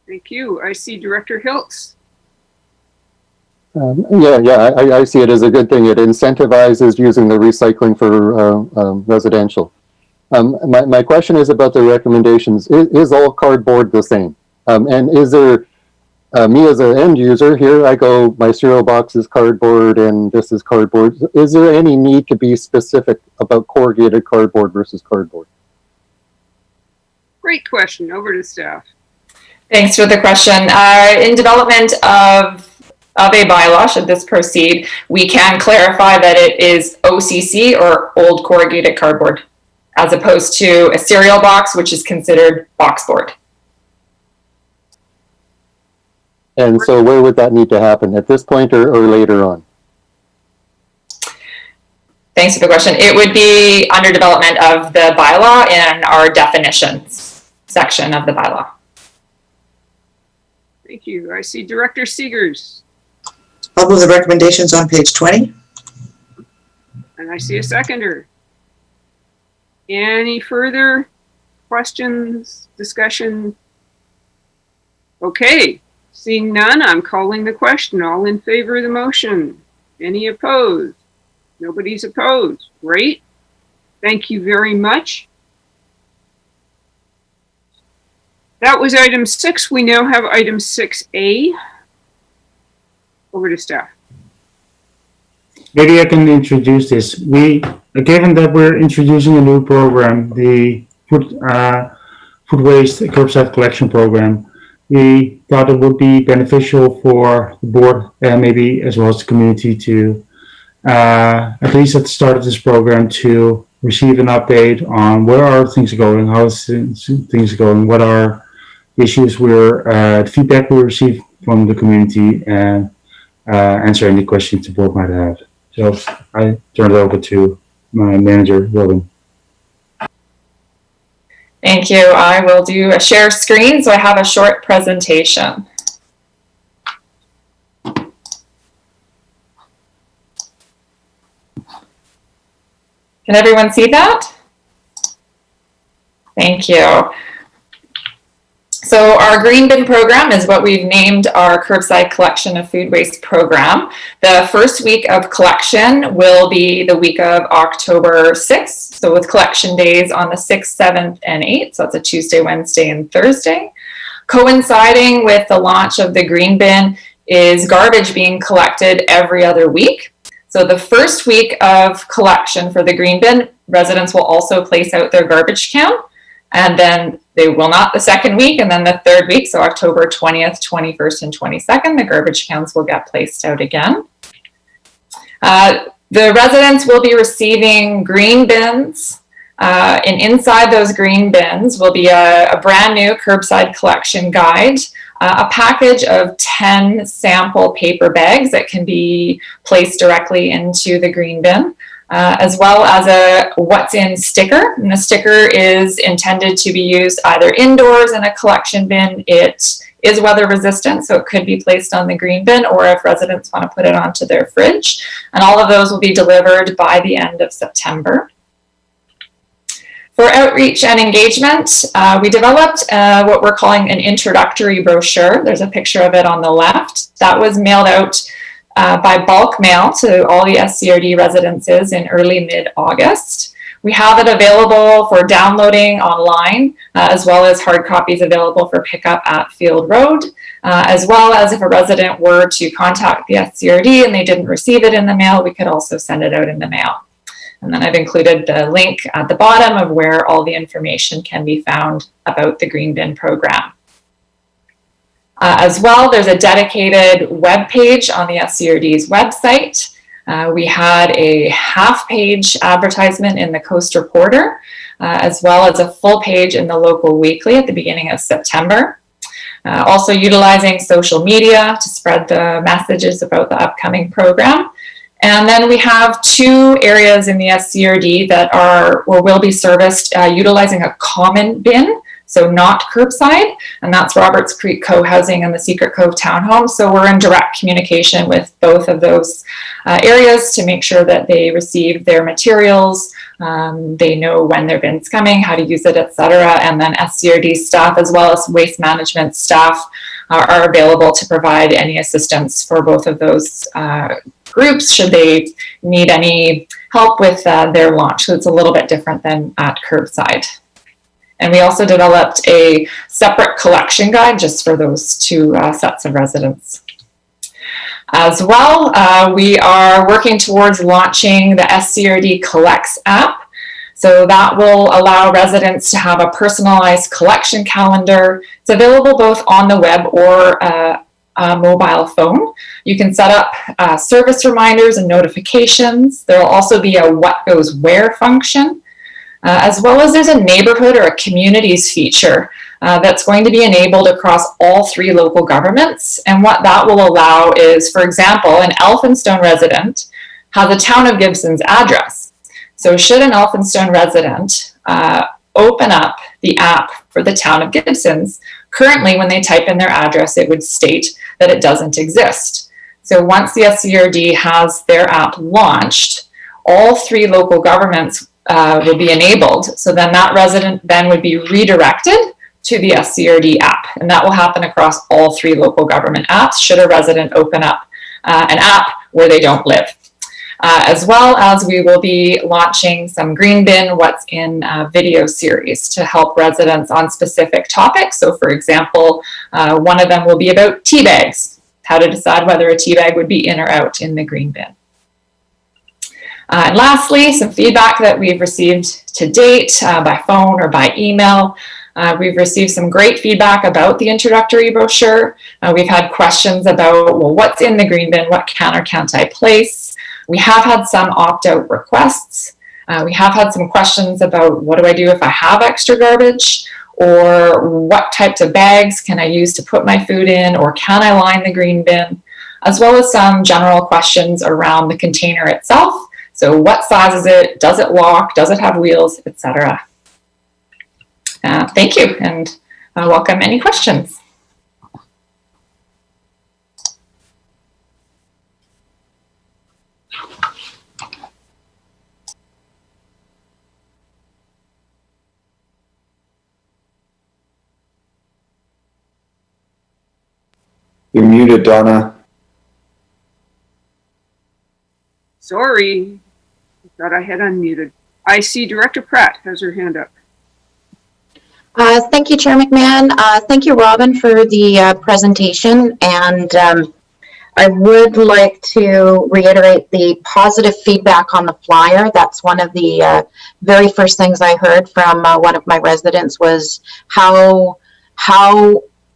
Thank you. I see Director Hiltz. I see it as a good thing. It incentivizes using the recycling for residential. My question is about the recommendations. Is all cardboard the same? And is there, me as an end user, here I go, my cereal box is cardboard and this is cardboard. Is there any need to be specific about corrugated cardboard versus cardboard? Great question. Over to staff. Thanks for the question. In development of a bylaw, should this proceed, we can clarify that it is OCC or old corrugated cardboard, as opposed to a cereal box, which is considered boxboard. And so where would that need to happen, at this point or later on? Thanks for the question. It would be under development of the bylaw in our definitions section of the bylaw. Thank you. I see Director Seegers. I'll move the recommendations on page 20. And I see a seconder. Any further questions, discussion? Okay. Seeing none, I'm calling the question. All in favor of the motion? Any opposed? Nobody's opposed. Great. Thank you very much. That was item 6. We now have item 6A. Over to staff. Maybe I can introduce this. Given that we're introducing a new program, the food waste curbside collection program, we thought it would be beneficial for the board and maybe as well as the community to, at least at the start of this program, to receive an update on where are things going, how is things going, what are issues the feedback we receive from the community, and answer any questions the board might have. So I turn it over to my manager, Robin. Thank you. I will do a share screen, so I have a short presentation. Can everyone see that? Thank you. So our green bin program is what we've named our curbside collection of food waste program. The first week of collection will be the week of October 6th. So with collection days on the 6th, 7th, and 8th. So it's a Tuesday, Wednesday, and Thursday. Coinciding with the launch of the green bin is garbage being collected every other week. So the first week of collection for the green bin, residents will also place out their garbage can. And then they will not the second week, and then the third week, so October 20th, 21st, and 22nd, the garbage cans will get placed out again. The residents will be receiving green bins, and inside those green bins will be a brand new curbside collection guide, a package of 10 sample paper bags that can be placed directly into the green bin, as well as a what's in sticker. And the sticker is intended to be used either indoors in a collection bin. It is weather resistant, so it could be placed on the green bin, or if residents want to put it onto their fridge. And all of those will be delivered by the end of September. For outreach and engagement, we developed what we're calling an introductory brochure. There's a picture of it on the left. That was mailed out by bulk mail to all the SCRD residences in early mid-August. We have it available for downloading online, as well as hard copies available for pickup at Field Road. as well as if a resident were to contact the SCRD and they didn't receive it in the mail, we could also send it out in the mail. And then I've included the link at the bottom of where all the information can be found about the Green Bin program. As well, there's a dedicated web page on the SCRD's website. We had a half-page advertisement in the Coast Reporter, as well as a full page in the local weekly at the beginning of September. Also utilizing social media to spread the messages about the upcoming program. And then we have 2 areas in the SCRD that are or will be serviced utilizing a common bin, so not curbside, and that's Roberts Creek Co-Housing and the Secret Cove Townhome. So we're in direct communication with both of those areas to make sure that they receive their materials, they know when their bin's coming, how to use it, etc. And then SCRD staff as well as waste management staff are available to provide any assistance for both of those groups should they need any help with their launch. So it's a little bit different than at curbside. And we also developed a separate collection guide just for those 2 sets of residents. As well, we are working towards launching the SCRD Collects app. So that will allow residents to have a personalized collection calendar. It's available both on the web or a mobile phone. You can set up service reminders and notifications. There will also be a what goes where function, as well as there's a neighborhood or a communities feature that's going to be enabled across all 3 local governments. And what that will allow is, for example, an Elphinstone resident has a town of Gibsons address. So should an Elphinstone resident open up the app for the town of Gibsons, currently when they type in their address, it would state that it doesn't exist. So once the SCRD has their app launched, all 3 local governments will be enabled. So then that resident then would be redirected to the SCRD app. And that will happen across all 3 local government apps should a resident open up an app where they don't live. As well as we will be launching some Green Bin What's in video series to help residents on specific topics. So for example, one of them will be about tea bags, how to decide whether a tea bag would be in or out in the green bin. And lastly, some feedback that we've received to date by phone or by email. We've received some great feedback about the introductory brochure. We've had questions about, well, what's in the green bin? What can or can't I place? We have had some opt-out requests. We have had some questions about what do I do if I have extra garbage? Or what types of bags can I use to put my food in? Or can I line the green bin? As well as some general questions around the container itself. So what size is it? Does it lock? Does it have wheels, etc.? Thank you, and I welcome any questions. You're muted, Donna. Sorry, I thought I had unmuted. I see Director Pratt has her hand up. Thank you, Chair McMahon. Thank you, Robin, for the presentation. And I would like to reiterate the positive feedback on the flyer. That's one of the very first things I heard from one of my residents was how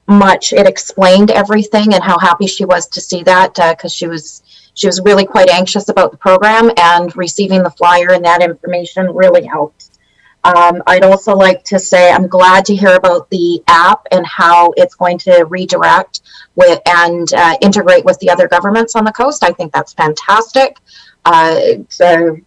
much it explained everything and how happy she was to see that because she was really quite anxious about the program, and receiving the flyer and that information really helped. I'd also like to say I'm glad to hear about the app and how it's going to redirect with and integrate with the other governments on the coast. I think that's fantastic. It's a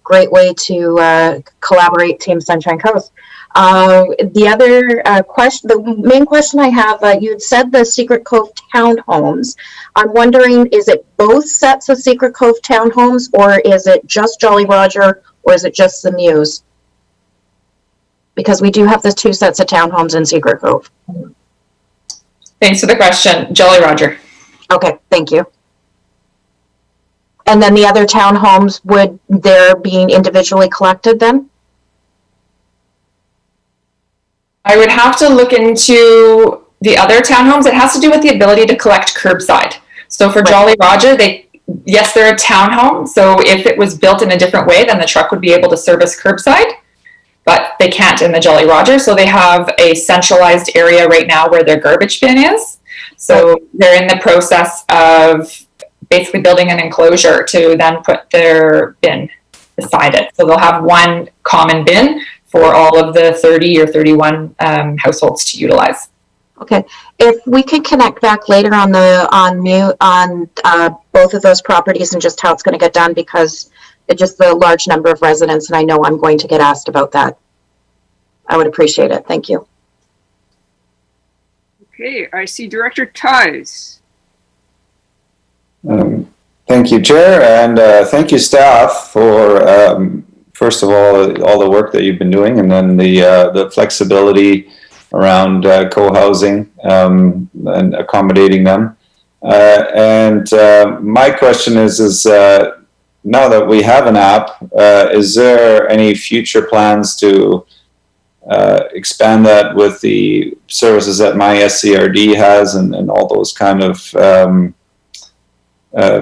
great way to collaborate Team Sunshine Coast. The other question, the main question I have, you'd said the Secret Cove townhomes. I'm wondering, is it both sets of Secret Cove townhomes, or is it just Jolly Roger, or is it just the Muse? Because we do have the 2 sets of townhomes in Secret Cove. Thanks for the question. Jolly Roger. Okay, thank you. And then the other townhomes, would they're being individually collected then? I would have to look into the other townhomes. It has to do with the ability to collect curbside. So for Jolly Roger, yes, they're a townhome. So if it was built in a different way, then the truck would be able to service curbside, but they can't in the Jolly Roger. So they have a centralized area right now where their garbage bin is. So they're in the process of basically building an enclosure to then put their bin beside it. So they'll have one common bin for all of the 30 or 31 households to utilize. Okay, if we could connect back later on both of those properties and just how it's going to get done, because it's just the large number of residents, and I know I'm going to get asked about that. I would appreciate it. Thank you. Okay, I see Director Ties. Thank you, Chair, and thank you, staff, for first of all the work that you've been doing, and then the flexibility around co-housing and accommodating them. My question is now that we have an app, is there any future plans to expand that with the services that my SCRD has and all those kind of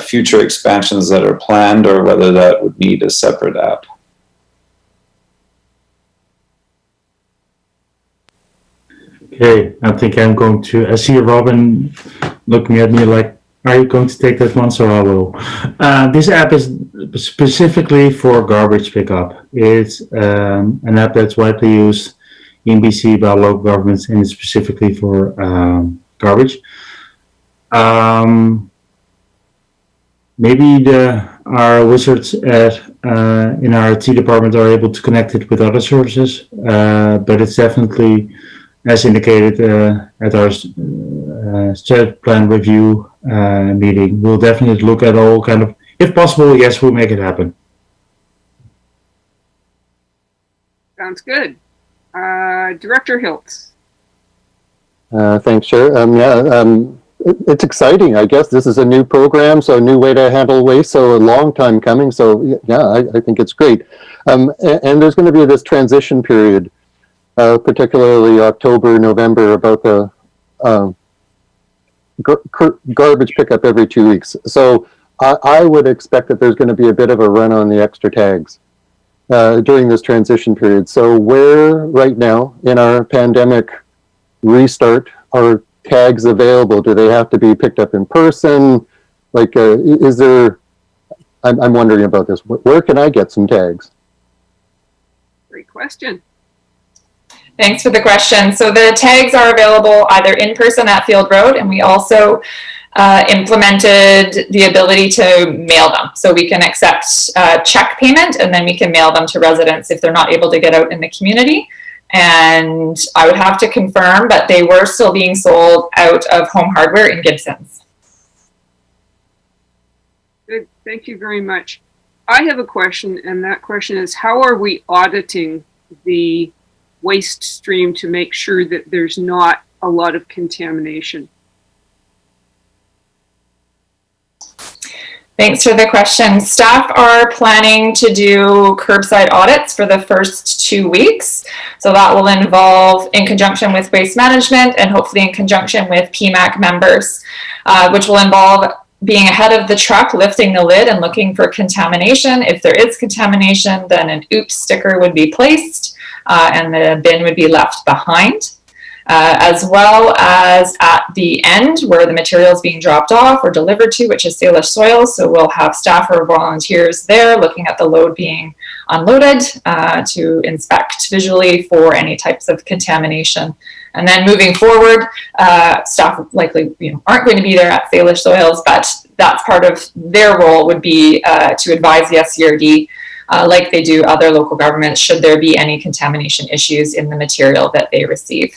future expansions that are planned, or whether that would need a separate app? Okay, I think I'm going to, I see Robin looking at me like, are you going to take that one? So I will. This app is specifically for garbage pickup. It's an app that's widely used in BC by local governments, and it's specifically for garbage. Maybe our wizards in our IT department are able to connect it with other services, but it's definitely, as indicated at our strategic plan review meeting, we'll definitely look at all kind of, if possible, yes, we'll make it happen. Sounds good. Director Hiltz. Thanks, Chair. It's exciting. I guess this is a new program, so a new way to handle waste. So a long time coming. So yeah, I think it's great. And there's going to be this transition period, particularly October, November, about the garbage pickup every 2 weeks. So I would expect that there's going to be a bit of a run on the extra tags during this transition period. So where right now in our pandemic restart are tags available? Do they have to be picked up in person? Like, is there, I'm wondering about this. Where can I get some tags? Great question. Thanks for the question. So the tags are available either in person at Field Road, and we also implemented the ability to mail them. So we can accept check payment, and then we can mail them to residents if they're not able to get out in the community. And I would have to confirm, but they were still being sold out of Home Hardware in Gibsons. Good, thank you very much. I have a question, and that question is, how are we auditing the waste stream to make sure that there's not a lot of contamination? Thanks for the question. Staff are planning to do curbside audits for the first 2 weeks. So that will involve in conjunction with waste management and hopefully in conjunction with PMAC members, which will involve being ahead of the truck, lifting the lid and looking for contamination. If there is contamination, then an oops sticker would be placed and the bin would be left behind. As well as at the end where the material is being dropped off or delivered to, which is Salish soil. So we'll have staff or volunteers there looking at the load being unloaded to inspect visually for any types of contamination. And then moving forward, staff likely aren't going to be there at Salish soils, but that's part of their role would be to advise the SCRD like they do other local governments should there be any contamination issues in the material that they receive.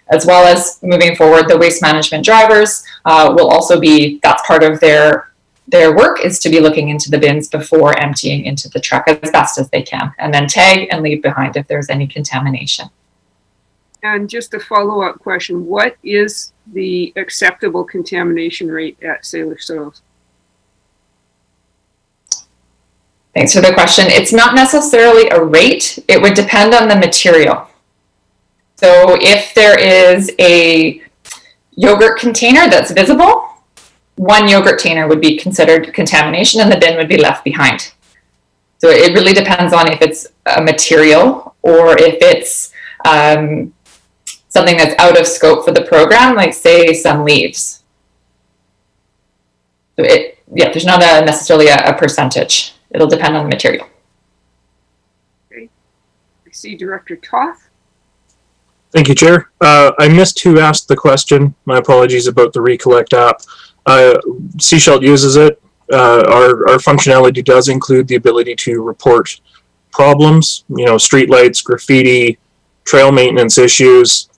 As well as moving forward, the waste management drivers will also be, that's part of their work is to be looking into the bins before emptying into the truck as best as they can, and then tag and leave behind if there's any contamination. And just a follow-up question, what is the acceptable contamination rate at Salish soils? Thanks for the question. It's not necessarily a rate. It would depend on the material. So if there is a yogurt container that's visible, one yogurt container would be considered contamination and the bin would be left behind. So it really depends on if it's a material or if it's something that's out of scope for the program, like say some leaves. So there's not necessarily a percentage. It'll depend on the material. Okay. I see Director Toth. Thank you, Chair. I missed who asked the question. My apologies about the Recollect app. Seashelt uses it. Our functionality does include the ability to report problems, streetlights, graffiti, trail maintenance issues.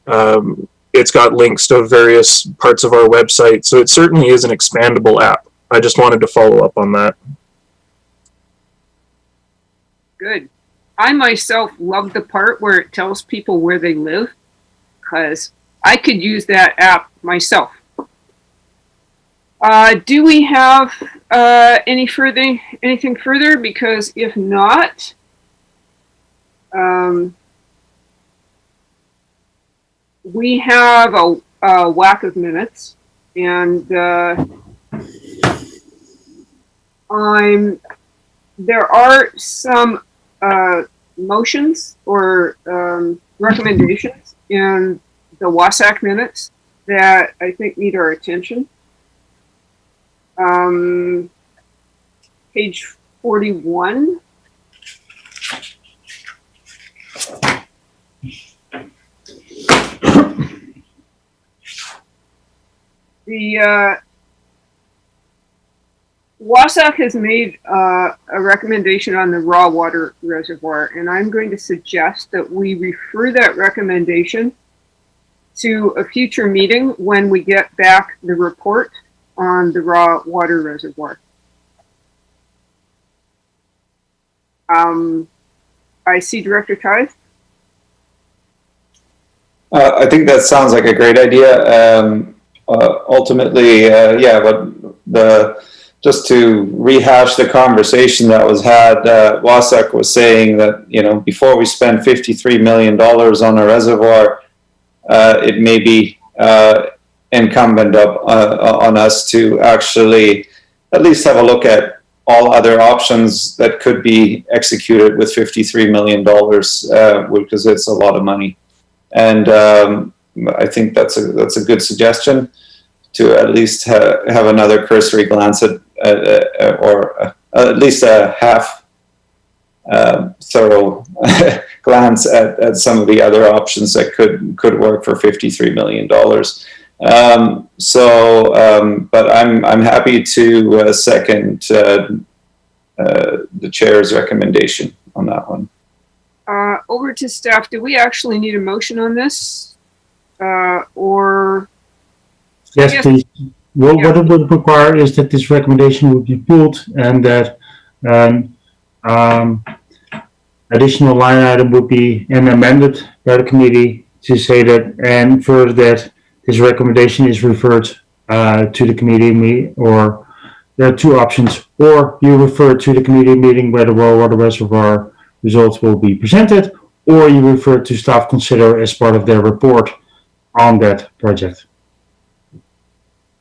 It's got links to various parts of our website, so it certainly is an expandable app. I just wanted to follow up on that. Good. I myself love the part where it tells people where they live, because I could use that app myself. Do we have anything further? Because if not, we have a whack of minutes, and there are some motions or recommendations in the WASAC minutes that I think need our attention. Page 41. The WASAC has made a recommendation on the raw water reservoir, and I'm going to suggest that we refer that recommendation to a future meeting when we get back the report on the raw water reservoir. I see Director Tithe. I think that sounds like a great idea. Ultimately, just to rehash the conversation that was had, WASAC was saying that, before we spend $53 million on a reservoir, it may be incumbent on us to actually at least have a look at all other options that could be executed with $53 million, because it's a lot of money. And I think that's a good suggestion, to at least have another cursory glance at, or at least a half thorough glance at some of the other options that could work for $53 million. But I'm happy to second the chair's recommendation on that one. Over to staff. Do we actually need a motion on this? Or? Yes, please. Well, what it would require is that this recommendation would be pulled, and that additional line item would be amended by the committee to say that, and further that this recommendation is referred to the committee or there are two options: or you refer to the committee meeting where the raw water reservoir results will be presented, or you refer to staff consider as part of their report on that project.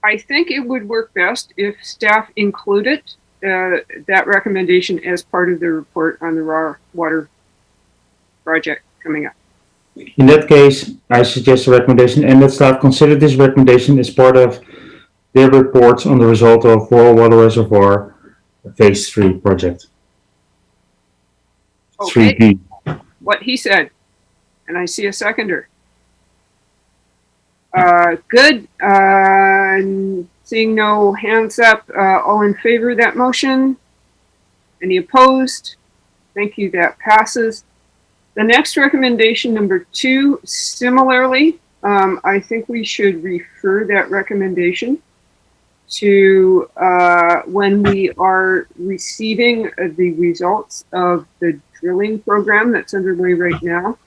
I think it would work best if staff included that recommendation as part of the report on the raw water project coming up. In that case, I suggest a recommendation, and that staff consider this recommendation as part of their report on the result of raw water reservoir phase 3 project. Okay. 3B. What he said, and I see a seconder. Good. Seeing no hands up, all in favor of that motion? Any opposed? Thank you, that passes. The next recommendation, number 2, similarly, I think we should refer that recommendation to when we are receiving the results of the drilling program that's underway right now.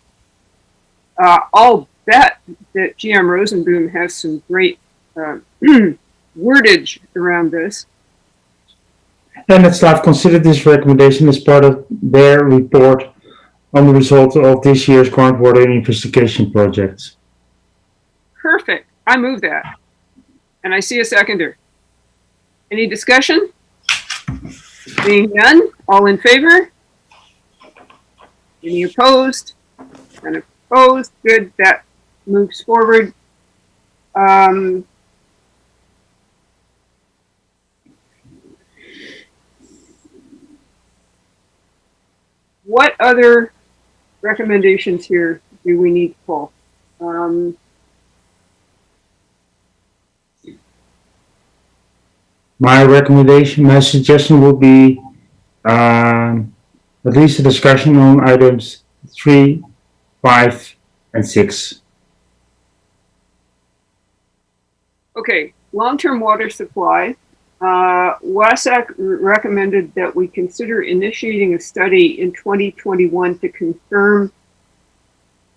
I'll bet that GM Rosenboom has some great wordage around this. And that staff considered this recommendation as part of their report on the result of this year's groundwater investigation projects. Perfect. I move that. And I see a seconder. Any discussion? Seeing none, all in favor? Any opposed? None opposed. Good, that moves forward. What other recommendations here do we need to pull? My suggestion would be at least a discussion on items 3, 5, and 6. Okay, long-term water supply. WASAC recommended that we consider initiating a study in 2021 to confirm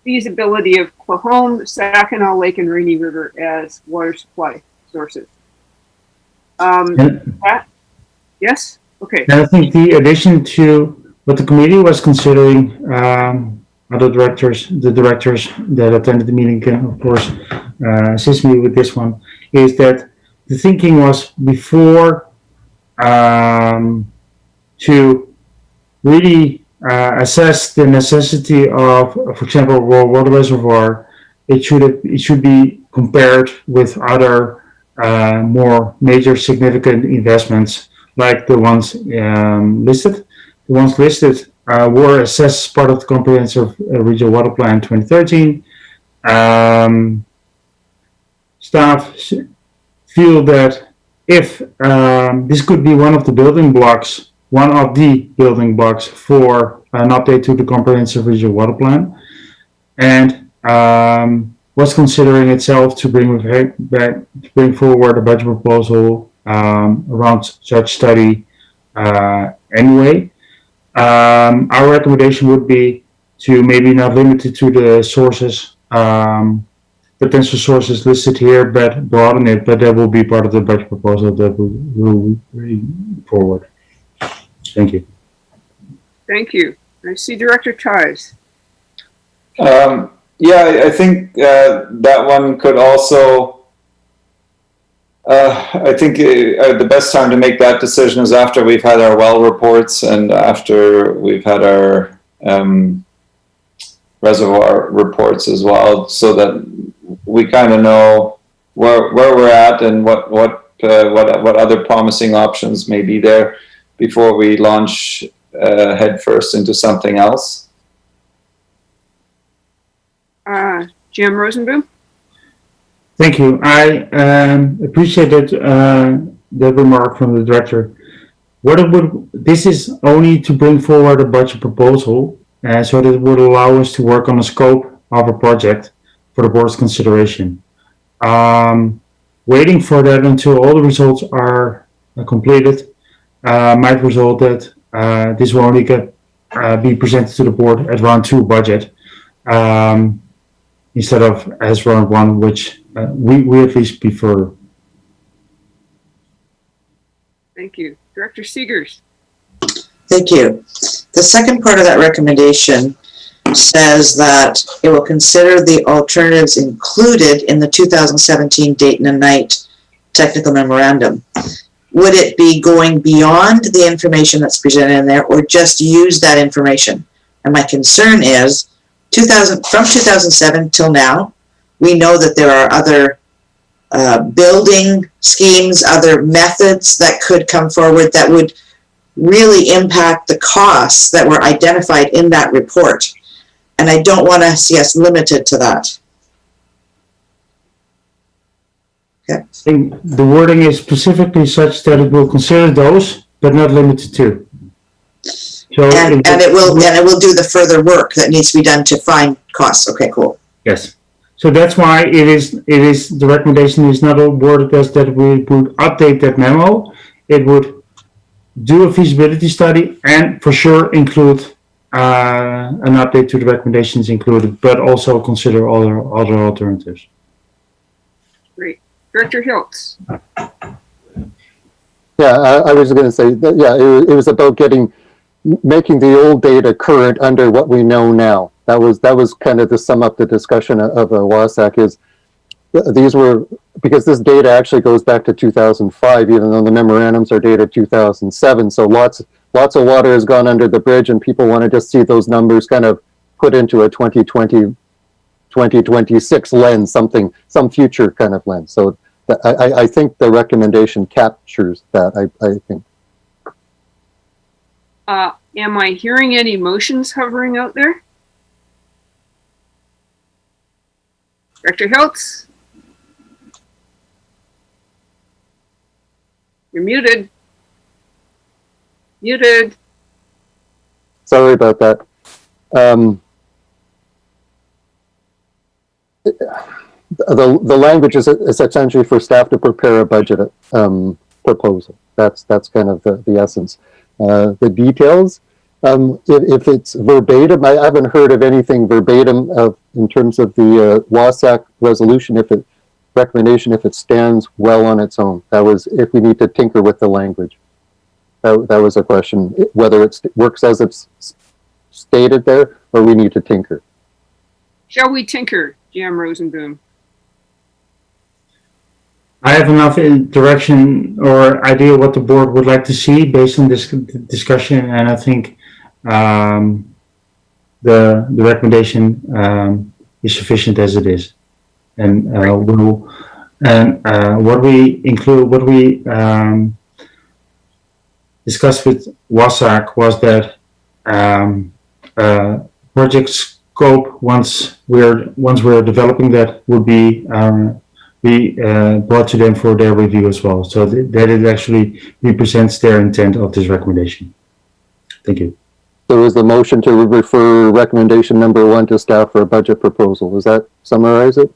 feasibility of Clahome, Saginaw Lake, and Rainy River as water supply sources. Yes? Okay. And I think the addition to what the committee was considering, the directors that attended the meeting can, of course, assist me with this one, is that the thinking was before to really assess the necessity of, for example, a raw water reservoir. It should be compared with other more major significant investments like the ones listed. The ones listed were assessed as part of the Comprehensive Regional Water Plan 2013. Staff feel that if this could be one of the building blocks for an update to the Comprehensive Regional Water Plan, and was considering itself to bring forward a budget proposal around such study anyway. Our recommendation would be to maybe not limit it to the sources, potential sources listed here, but broaden it, but that will be part of the budget proposal that will bring forward. Thank you. Thank you. I see Director Ties. Yeah, I think that one could also, I think the best time to make that decision is after we've had our well reports and after we've had our reservoir reports as well, so that we kind of know where we're at and what other promising options may be there before we launch headfirst into something else. Jim Rosenboom? Thank you. I appreciated the remark from the director. This is only to bring forward a budget proposal, so that it would allow us to work on the scope of a project for the board's consideration. Waiting for that until all the results are completed might result that this will only be presented to the board at round 2 budget. Instead of as round 1, which we at least prefer. Thank you. Director Seegers. Thank you. The second part of that recommendation says that it will consider the alternatives included in the 2017 Dayton and Knight technical memorandum. Would it be going beyond the information that's presented in there, or just use that information? And my concern is, from 2007 till now, we know that there are other building schemes, other methods that could come forward that would really impact the costs that were identified in that report. And I don't want to see us limited to that. Okay. The wording is specifically such that it will consider those, but not limited to. So and it will do the further work that needs to be done to find costs. Okay, cool. Yes. So that's why it is the recommendation is not worded as that we would update that memo. It would do a feasibility study and for sure include an update to the recommendations included, but also consider other alternatives. Great. Director Hiltz. Yeah, I was going to say that, yeah, it was about getting making the old data current under what we know now. That was kind of to sum up the discussion of WASAC is these were, because this data actually goes back to 2005, even though the memorandums are dated 2007. So lots of water has gone under the bridge, and people want to just see those numbers kind of put into a 2020, 2026 lens, some future kind of lens. So I think the recommendation captures that, I think. Am I hearing any motions hovering out there? Director Hiltz? You're muted. Muted. Sorry about that. The language is essentially for staff to prepare a budget proposal. That's kind of the essence. The details, if it's verbatim, I haven't heard of anything verbatim in terms of the WASAC resolution, recommendation, if it stands well on its own. That was if we need to tinker with the language. That was a question, whether it works as it's stated there or we need to tinker. Shall we tinker, Jan Rosenboom? I have enough direction or idea what the board would like to see based on this discussion, and I think the recommendation is sufficient as it is. And what we discussed with WASAC was that project scope, once we're developing that, would be brought to them for their review as well. So that it actually represents their intent of this recommendation. Thank you. So is the motion to refer recommendation number 1 to staff for a budget proposal? Does that summarize it?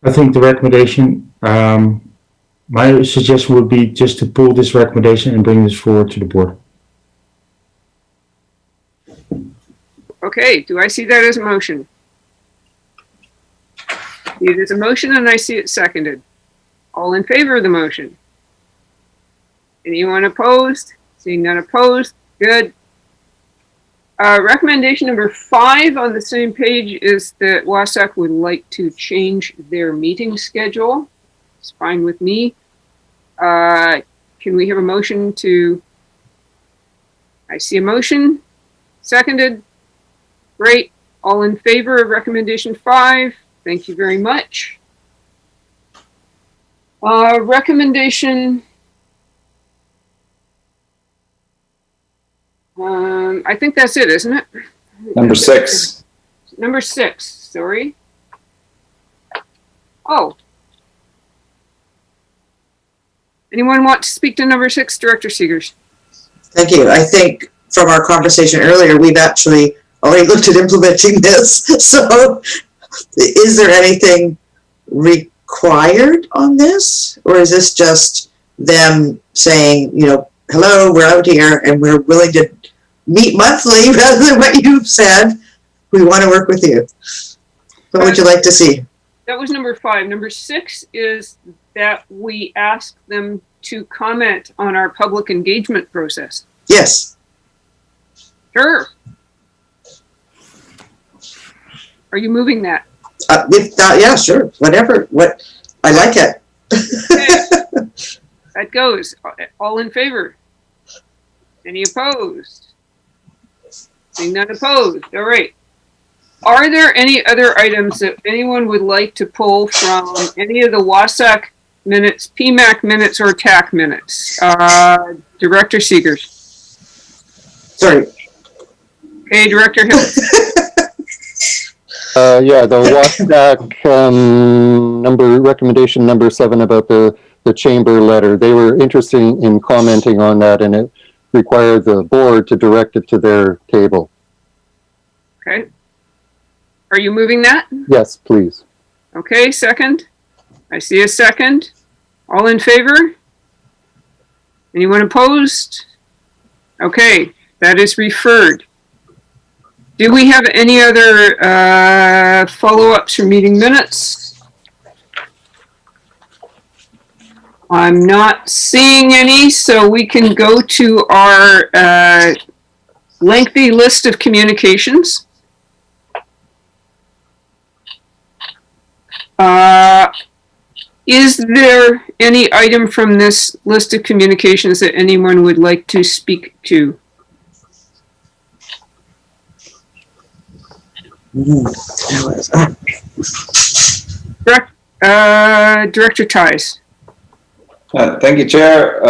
I think the recommendation, my suggestion would be just to pull this recommendation and bring this forward to the board. Okay, do I see that as a motion? It is a motion and I see it seconded. All in favor of the motion? Anyone opposed? Seeing none opposed, good. Recommendation number 5 on the same page is that WASAC would like to change their meeting schedule. It's fine with me. Can we have a motion to, I see a motion, seconded. Great. All in favor of recommendation 5? Thank you very much. Recommendation, I think that's it, isn't it? Number 6. Number 6, sorry. Oh. Anyone want to speak to number 6, Director Seegers? Thank you. I think from our conversation earlier, we've actually already looked at implementing this. So is there anything required on this? Or is this just them saying, you know, hello, we're out here and we're willing to meet monthly rather than what you've said. We want to work with you. What would you like to see? That was number 5. Number 6 is that we ask them to comment on our public engagement process. Yes. Sure. Are you moving that? Yeah, sure. Whatever. What I like it. Okay. That goes. All in favor? Any opposed? Seeing none opposed. All right. Are there any other items that anyone would like to pull from any of the WASAC minutes, PMAC minutes, or TAC minutes? Director Seegers. Sorry. Okay, Director Hill. Yeah, the WASAC recommendation number 7 about the chamber letter. They were interested in commenting on that, and it required the board to direct it to their table. Okay. Are you moving that? Yes, please. Okay, second. I see a second. All in favor? Anyone opposed? Okay, that is referred. Do we have any other follow-ups from meeting minutes? I'm not seeing any, so we can go to our lengthy list of communications. Is there any item from this list of communications that anyone would like to speak to? Director Ties. Thank you, Chair.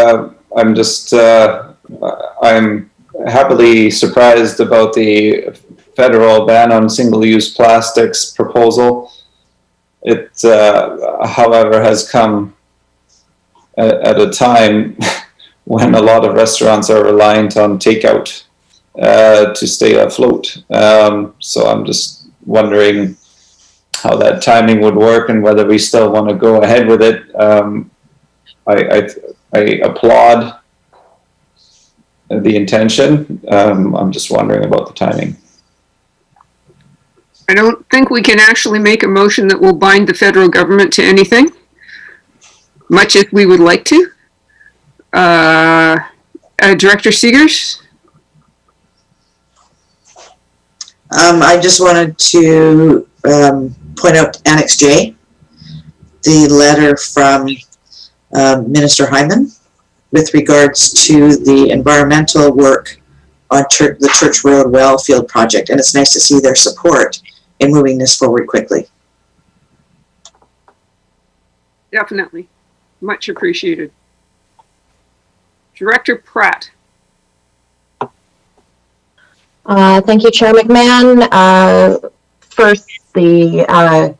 I'm happily surprised about the federal ban on single-use plastics proposal. It, however, has come at a time when a lot of restaurants are reliant on takeout to stay afloat. So I'm just wondering how that timing would work and whether we still want to go ahead with it. I applaud the intention. I'm just wondering about the timing. I don't think we can actually make a motion that will bind the federal government to anything, much as we would like to. Director Seegers? I just wanted to point out Annex J, the letter from Minister Hyman with regards to the environmental work on the Church Road Wellfield project, and it's nice to see their support in moving this forward quickly. Definitely. Much appreciated. Director Pratt. Thank you, Chair McMahon. First, I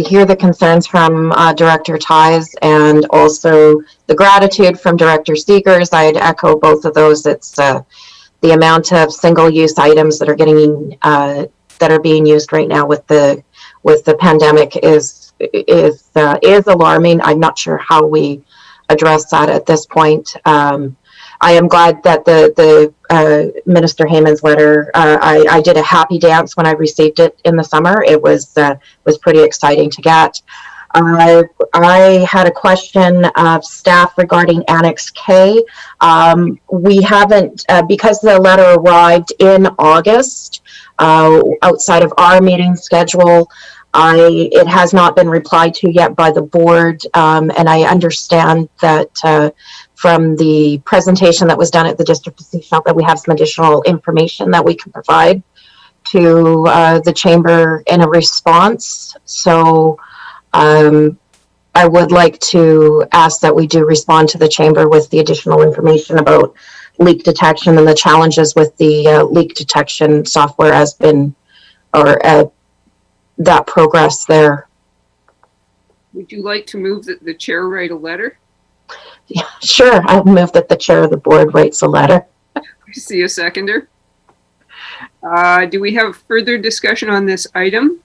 hear the concerns from Director Ties and also the gratitude from Director Seegers. I'd echo both of those. It's the amount of single-use items that are getting that are being used right now with the pandemic is alarming. I'm not sure how we address that at this point. I am glad that the Minister Hayman's letter, I did a happy dance when I received it in the summer. It was pretty exciting to get. I had a question of staff regarding Annex K. We haven't, because the letter arrived in August, outside of our meeting schedule, it has not been replied to yet by the board, and I understand that from the presentation that was done at the District of Seashell that we have some additional information that we can provide to the Chamber in a response. So I would like to ask that we do respond to the Chamber with the additional information about leak detection and the challenges with the leak detection software has been, or that progress there. Would you like to move that the chair write a letter? Yeah, sure. I'll move that the chair of the board writes a letter. I see a seconder. Do we have further discussion on this item?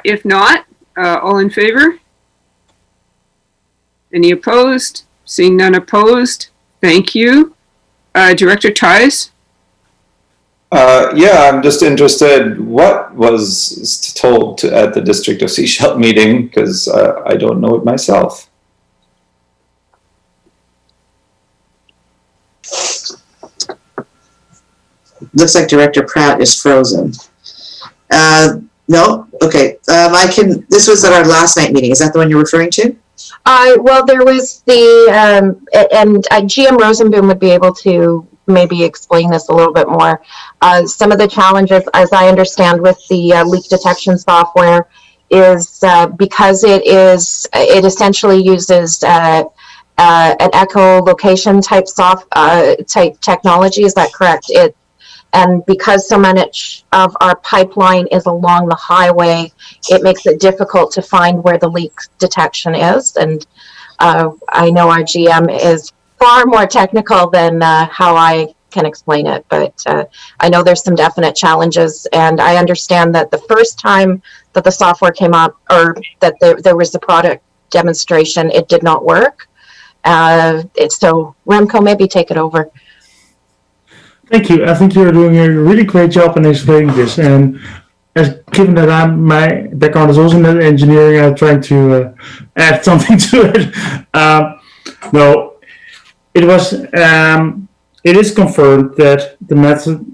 If not, all in favor? Any opposed? Seeing none opposed, thank you. Director Ties? Yeah, I'm just interested what was told at the District of Seashell meeting, because I don't know it myself. Looks like Director Pratt is frozen. No? Okay. This was at our last night meeting. Is that the one you're referring to? Well, there was the, and GM Rosenboom would be able to maybe explain this a little bit more. Some of the challenges, as I understand, with the leak detection software is because it essentially uses an echolocation type type technology. Is that correct? And because so much of our pipeline is along the highway, it makes it difficult to find where the leak detection is. And I know our GM is far more technical than how I can explain it, but I know there's some definite challenges. And I understand that the first time that the software came up, or that there was a product demonstration, it did not work. So Remco, maybe take it over. Thank you. I think you're doing a really great job in explaining this. And as given that my background is also in engineering, I'm trying to add something to it. No, it was. It is confirmed that the method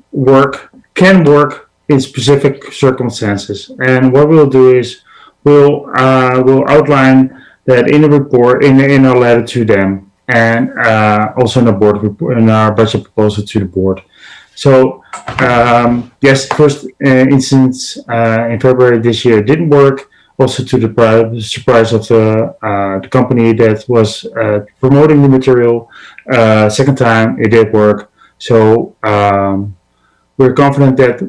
can work in specific circumstances, and what we'll do is we'll outline that in a report in a letter to them, and also in a board report, in our budget proposal to the board. So yes, first instance in February this year didn't work. Also to the surprise of the company that was promoting the material. Second time it did work. So we're confident that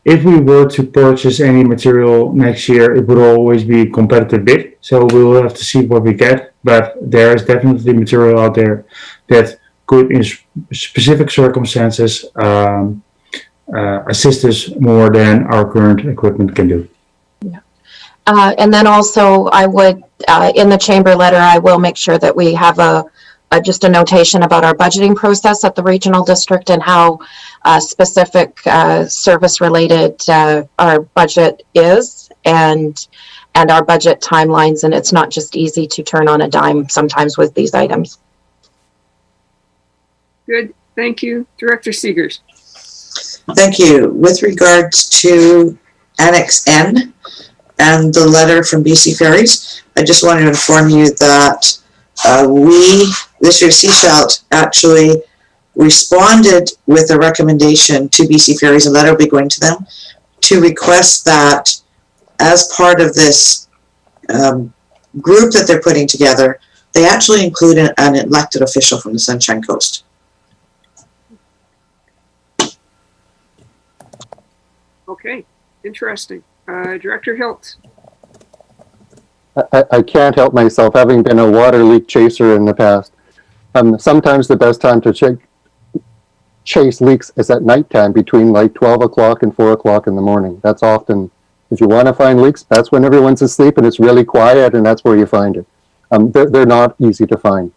if we were to purchase any material next year, it would always be a competitive bid. So we'll have to see what we get. But there is definitely material out there that could, in specific circumstances, assist us more than our current equipment can do. Yeah. And then also, I would, in the chamber letter, I will make sure that we have just a notation about our budgeting process at the regional district and how specific service-related our budget is, and our budget timelines. And it's not just easy to turn on a dime sometimes with these items. Good. Thank you. Director Seegers. Thank you. With regards to Annex N and the letter from BC Ferries, I just want to inform you that this year Seashelt actually responded with a recommendation to BC Ferries, a letter will be going to them, to request that as part of this group that they're putting together, they actually include an elected official from the Sunshine Coast. Okay, interesting. Director Hilt. I can't help myself, having been a water leak chaser in the past. Sometimes the best time to chase leaks is at nighttime between like 12 o'clock and 4 o'clock in the morning. That's often, if you want to find leaks, that's when everyone's asleep and it's really quiet, and that's where you find it. They're not easy to find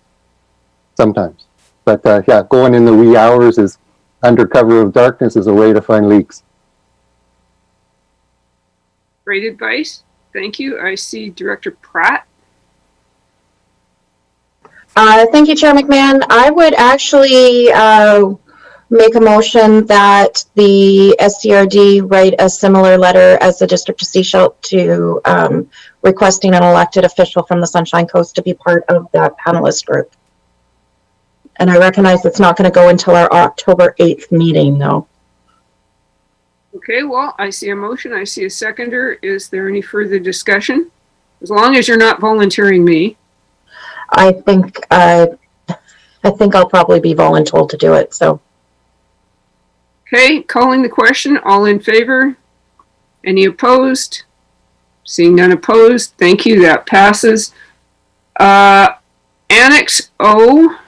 sometimes. But yeah, going in the wee hours is under cover of darkness is a way to find leaks. Great advice. Thank you. I see Director Pratt. Thank you, Chair McMahon. I would actually make a motion that the SCRD write a similar letter as the District of Seashelt to requesting an elected official from the Sunshine Coast to be part of that panelist group. And I recognize it's not going to go until our October 8th meeting, though. Okay, well, I see a motion. I see a seconder. Is there any further discussion? As long as you're not volunteering me. I think I'll probably be voluntold to do it, so. Okay, calling the question. All in favor? Any opposed? Seeing none opposed. Thank you. That passes. Annex O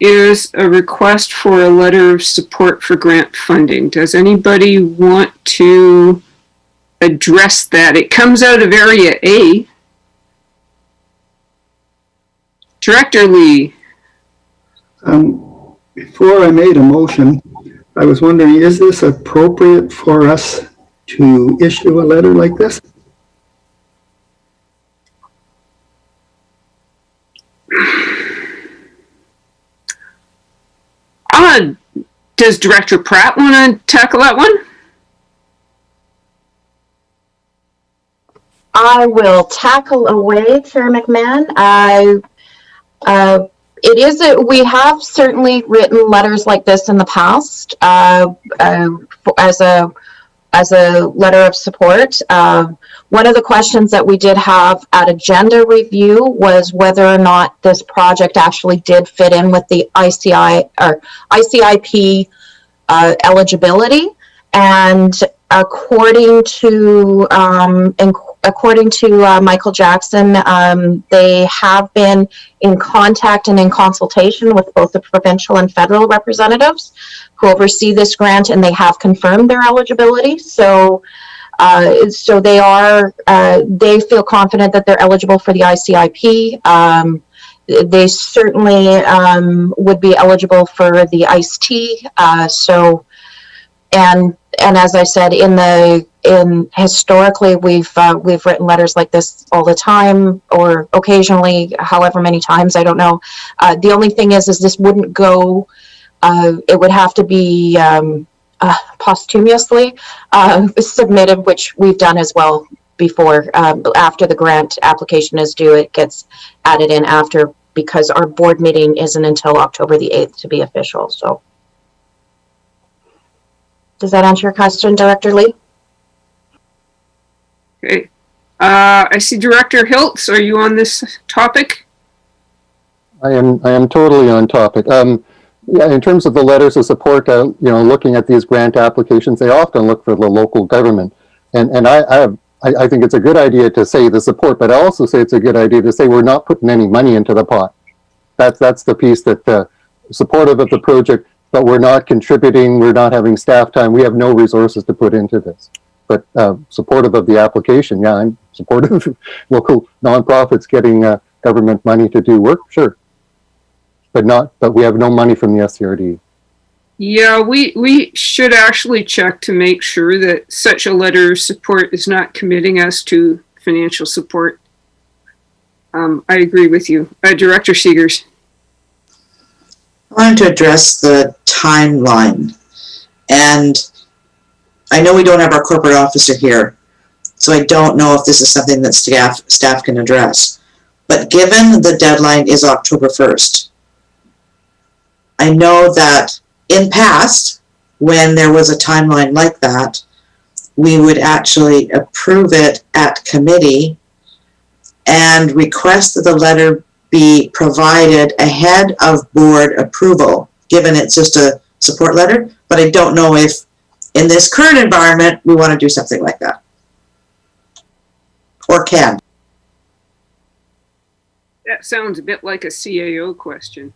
is a request for a letter of support for grant funding. Does anybody want to address that? It comes out of Area A. Director Lee. Before I made a motion, I was wondering, is this appropriate for us to issue a letter like this? Does Director Pratt want to tackle that one? I will tackle away, Chair McMahon. We have certainly written letters like this in the past as a letter of support. One of the questions that we did have at agenda review was whether or not this project actually did fit in with the ICIP eligibility, and according to Michael Jackson, they have been in contact and in consultation with both the provincial and federal representatives who oversee this grant, and they have confirmed their eligibility. So they feel confident that they're eligible for the ICIP. They certainly would be eligible for the ICE-T. And and as I said, historically, we've written letters like this all the time, or occasionally, however many times, I don't know. The only thing is this wouldn't go, it would have to be posthumously submitted, which we've done as well before. After the grant application is due, it gets added in after, because our board meeting isn't until October the 8th to be official. So does that answer your question, Director Lee? Okay. I see Director Hiltz. Are you on this topic? I am totally on topic. Yeah, in terms of the letters of support, looking at these grant applications, they often look for the local government. And I think it's a good idea to say the support, but I also say it's a good idea to say we're not putting any money into the pot. That's the piece that supportive of the project, but we're not contributing, we're not having staff time, we have no resources to put into this. But supportive of the application, yeah, I'm supportive of local nonprofits getting government money to do work, sure. But we have no money from the SCRD. Yeah, we should actually check to make sure that such a letter of support is not committing us to financial support. I agree with you. Director Seegers. I wanted to address the timeline. And I know we don't have our corporate officer here, so I don't know if this is something that staff can address. But given the deadline is October 1st, I know that in past, when there was a timeline like that, we would actually approve it at committee and request that the letter be provided ahead of board approval, given it's just a support letter. But I don't know if in this current environment we want to do something like that, or can. That sounds a bit like a CAO question.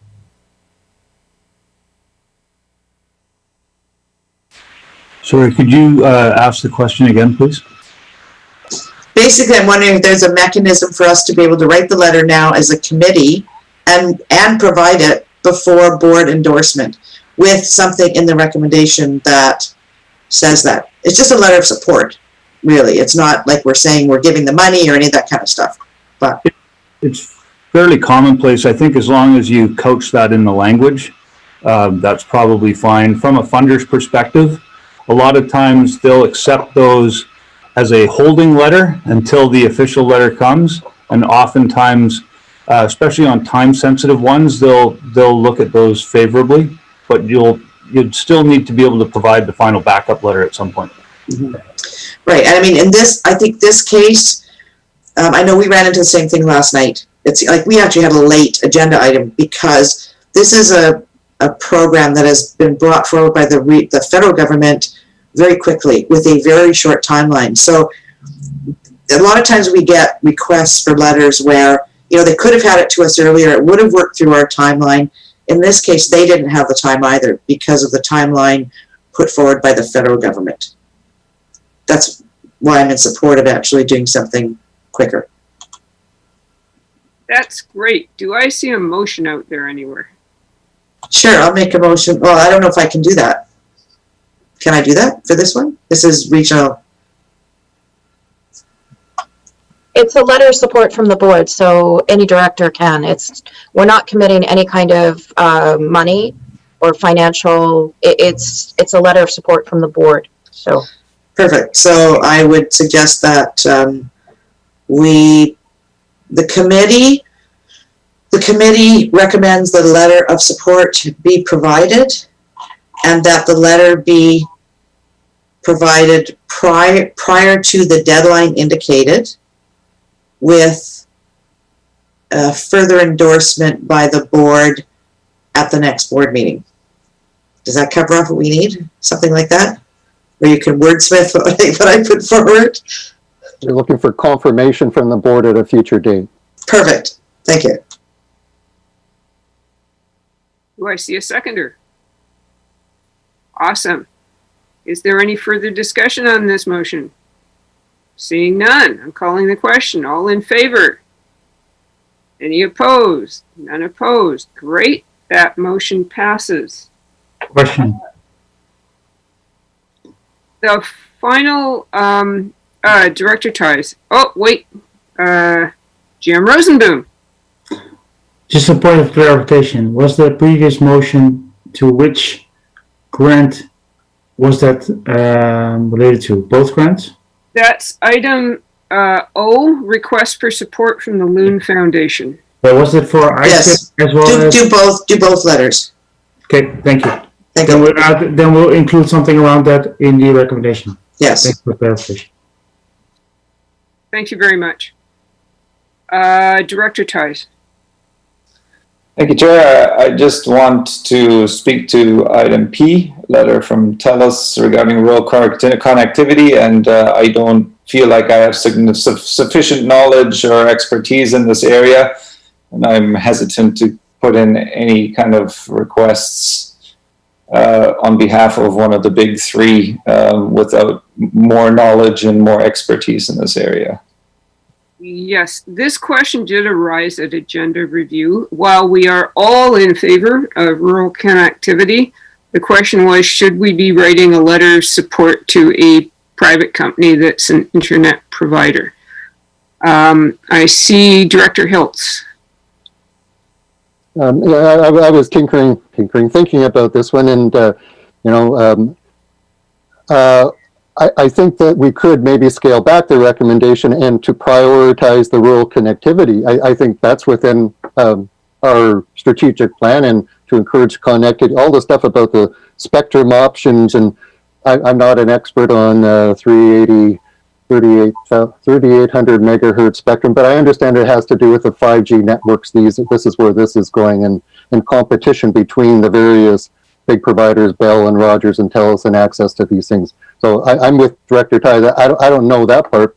Sorry, could you ask the question again, please? Basically, I'm wondering if there's a mechanism for us to be able to write the letter now as a committee and provide it before board endorsement with something in the recommendation that says that. It's just a letter of support, really. It's not like we're saying we're giving the money or any of that kind of stuff. But it's fairly commonplace. I think as long as you couch that in the language, that's probably fine. From a funder's perspective, a lot of times they'll accept those as a holding letter until the official letter comes, and oftentimes, especially on time-sensitive ones, they'll look at those favorably. But you'd still need to be able to provide the final backup letter at some point. Mm-hmm. Right. And I mean, I think this case, I know we ran into the same thing last night. It's like we actually had a late agenda item because this is a program that has been brought forward by the federal government very quickly with a very short timeline. So a lot of times we get requests for letters where, they could have had it to us earlier. It would have worked through our timeline. In this case, they didn't have the time either because of the timeline put forward by the federal government. That's why I'm in support of actually doing something quicker. That's great. Do I see a motion out there anywhere? Sure, I'll make a motion. Well, I don't know if I can do that. Can I do that for this one? This is regional. It's a letter of support from the board, so any director can. We're not committing any kind of money or financial. It's a letter of support from the board. So perfect. So I would suggest that the committee recommends the letter of support be provided, and that the letter be provided prior to the deadline indicated, with further endorsement by the board at the next board meeting. Does that cover off what we need? Something like that? Or you can wordsmith what I put forward? You're looking for confirmation from the board at a future date. Perfect. Thank you. Do I see a seconder? Awesome. Is there any further discussion on this motion? Seeing none, I'm calling the question. All in favor? Any opposed? None opposed. Great. That motion passes. Question. The final director ties. Oh, wait. Jim Rosenboom. Just a point of clarification, was the previous motion to which grant was that related to? Both grants? That's item O, request for support from the Loon Foundation. But was it for Yes. ICIP as well as? Do both letters. Okay, thank you. Thank Then you. then we'll include something around that in the recommendation. Yes. Thanks for clarification. Thank you very much. Director Ties. Thank you, Chair. I just want to speak to item P, letter from TELUS regarding rural connectivity, and I don't feel like I have sufficient knowledge or expertise in this area, and I'm hesitant to put in any kind of requests on behalf of one of the big three without more knowledge and more expertise in this area. Yes, this question did arise at agenda review. While we are all in favor of rural connectivity, the question was, should we be writing a letter of support to a private company that's an internet provider? I see Director Hiltz. I was thinking about this one, and I think that we could maybe scale back the recommendation and to prioritize the rural connectivity. I think that's within our strategic plan, and to encourage connectivity, all the stuff about the spectrum options. And I'm not an expert on 3,800 megahertz spectrum, but I understand it has to do with the 5G networks. This is where this is going, and competition between the various big providers, Bell and Rogers and TELUS, and access to these things. So I'm with Director Ty. I don't know that part,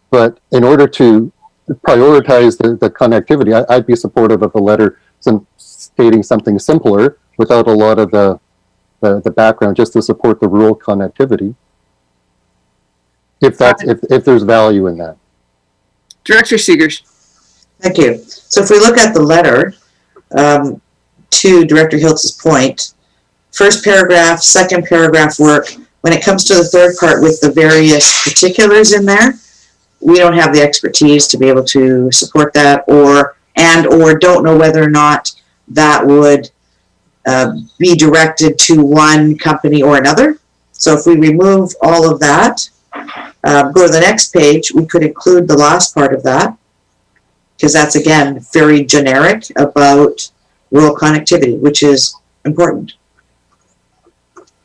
but in order to prioritize the connectivity, I'd be supportive of a letter stating something simpler without a lot of the background, just to support the rural connectivity. If there's value in that. Director Seegers. Thank you. So if we look at the letter, to Director Hiltz's point, first paragraph, second paragraph work. When it comes to the third part with the various particulars in there, we don't have the expertise to be able to support that, or don't know whether or not that would be directed to one company or another. So if we remove all of that, go to the next page, we could include the last part of that, because that's, again, very generic about rural connectivity, which is important.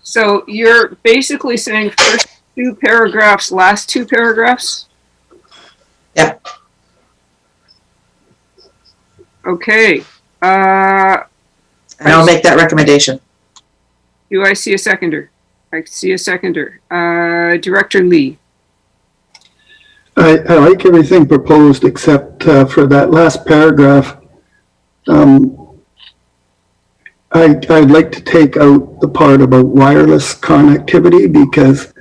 So you're basically saying first two paragraphs, last two paragraphs? Yeah. Okay. And I'll make that recommendation. Do I see a seconder? I see a seconder. Director Lee. I like everything proposed except for that last paragraph. I'd like to take out the part about wireless connectivity, because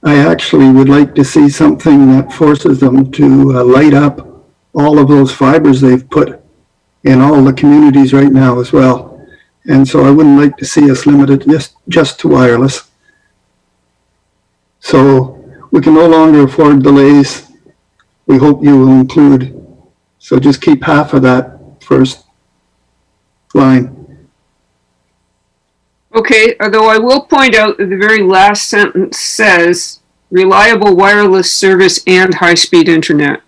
I actually would like to see something that forces them to light up all of those fibers they've put in all the communities right now as well. And so I wouldn't like to see us limited just to wireless. So we can no longer afford delays. We hope you will include. So just keep half of that first line. Okay, although I will point out that the very last sentence says reliable wireless service and high-speed internet.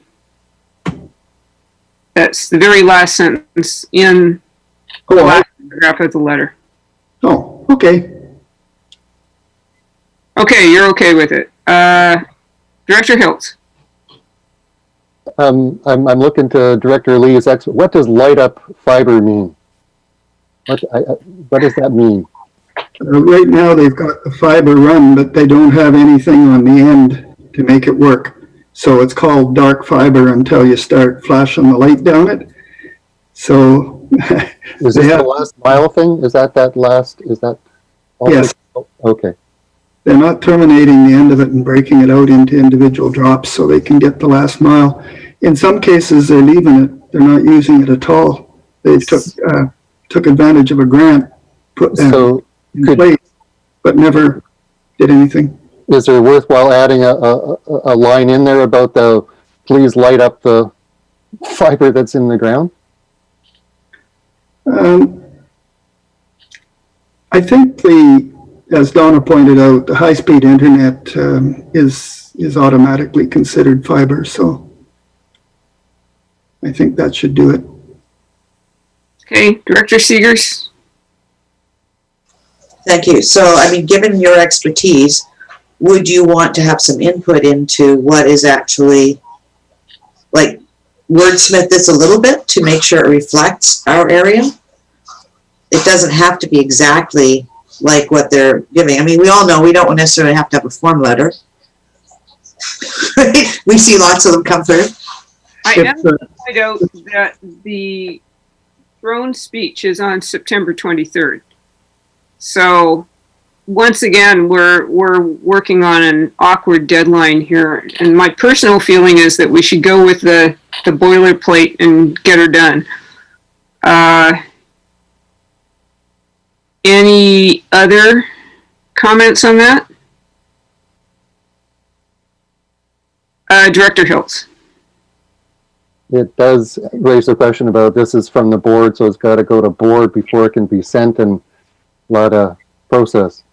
That's the very last sentence in the last paragraph of the letter. Oh, okay. Okay, you're okay with it. Director Hiltz. I'm looking to Director Lee's expert. What does light up fiber mean? What does that mean? Right now they've got the fiber run, but they don't have anything on the end to make it work. So it's called dark fiber until you start flashing the light down it. So is this the last mile thing? Is that last? Is that? Yes. Okay. They're not terminating the end of it and breaking it out into individual drops so they can get the last mile. In some cases, they're leaving it. They're not using it at all. They took advantage of a grant, put them in place, but never did anything. is there worthwhile adding a line in there about the, please light up the fiber that's in the ground? I think as Donna pointed out, the high-speed internet is automatically considered fiber, so I think that should do it. Okay, Director Seegers? Thank you. So, I mean, given your expertise, would you want to have some input into what is actually, like, wordsmith this a little bit to make sure it reflects our area? It doesn't have to be exactly like what they're giving. I mean, we all know we don't necessarily have to have a form letter. We see lots of them come through. I am going to point out that the throne speech is on September 23rd. So once again, we're working on an awkward deadline here. And my personal feeling is that we should go with the boilerplate and get her done. Any other comments on that? Director Hiltz. It does raise the question about this is from the board, so it's got to go to board before it can be sent, and a lot of process.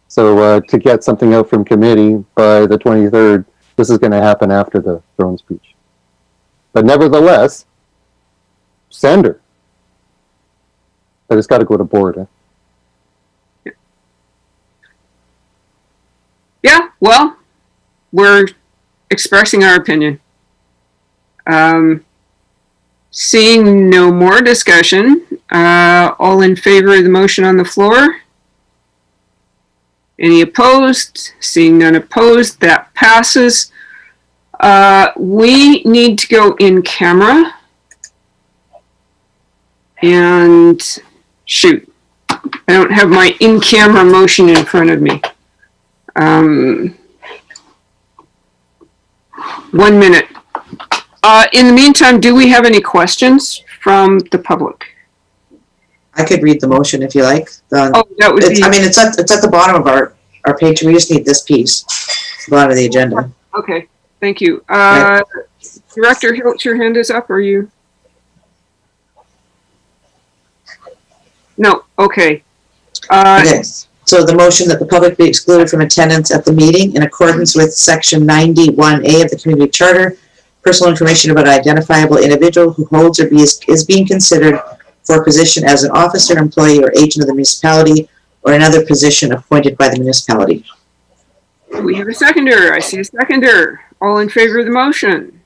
So to get something out from committee by the 23rd, this is going to happen after the throne speech. But nevertheless, send her. But it's got to go to board. Eh? Yeah, well, we're expressing our opinion. Seeing no more discussion, all in favor of the motion on the floor? Any opposed? Seeing none opposed, that passes. We need to go in camera. And shoot, I don't have my in-camera motion in front of me. 1 minute. In the meantime, do we have any questions from the public? I could read the motion if you like. Oh, that would be... I mean, it's at the bottom of our page. We just need this piece, the bottom of the agenda. Okay, thank you. Right. Director Hiltz, your hand is up, are you? No, okay. Okay. So the motion that the public be excluded from attendance at the meeting in accordance with section 91A of the community charter, personal information about an identifiable individual who holds or is being considered for a position as an officer, employee, or agent of the municipality, or another position appointed by the municipality. We have a seconder. I see a seconder. All in favor of the motion?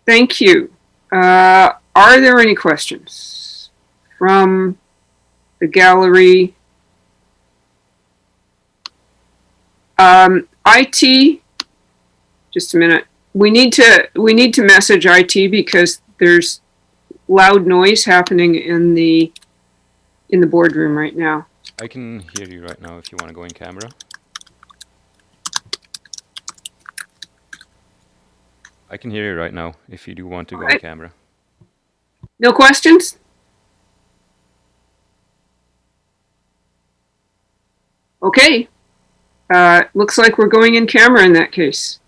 Thank you. Are there any questions from the gallery? IT, just a minute. We need to message IT because there's loud noise happening in the boardroom right now. I can hear you right now if you want to go in camera. I can hear you right now if you do want to go in camera. No questions? Okay. Looks like we're going in camera in that case.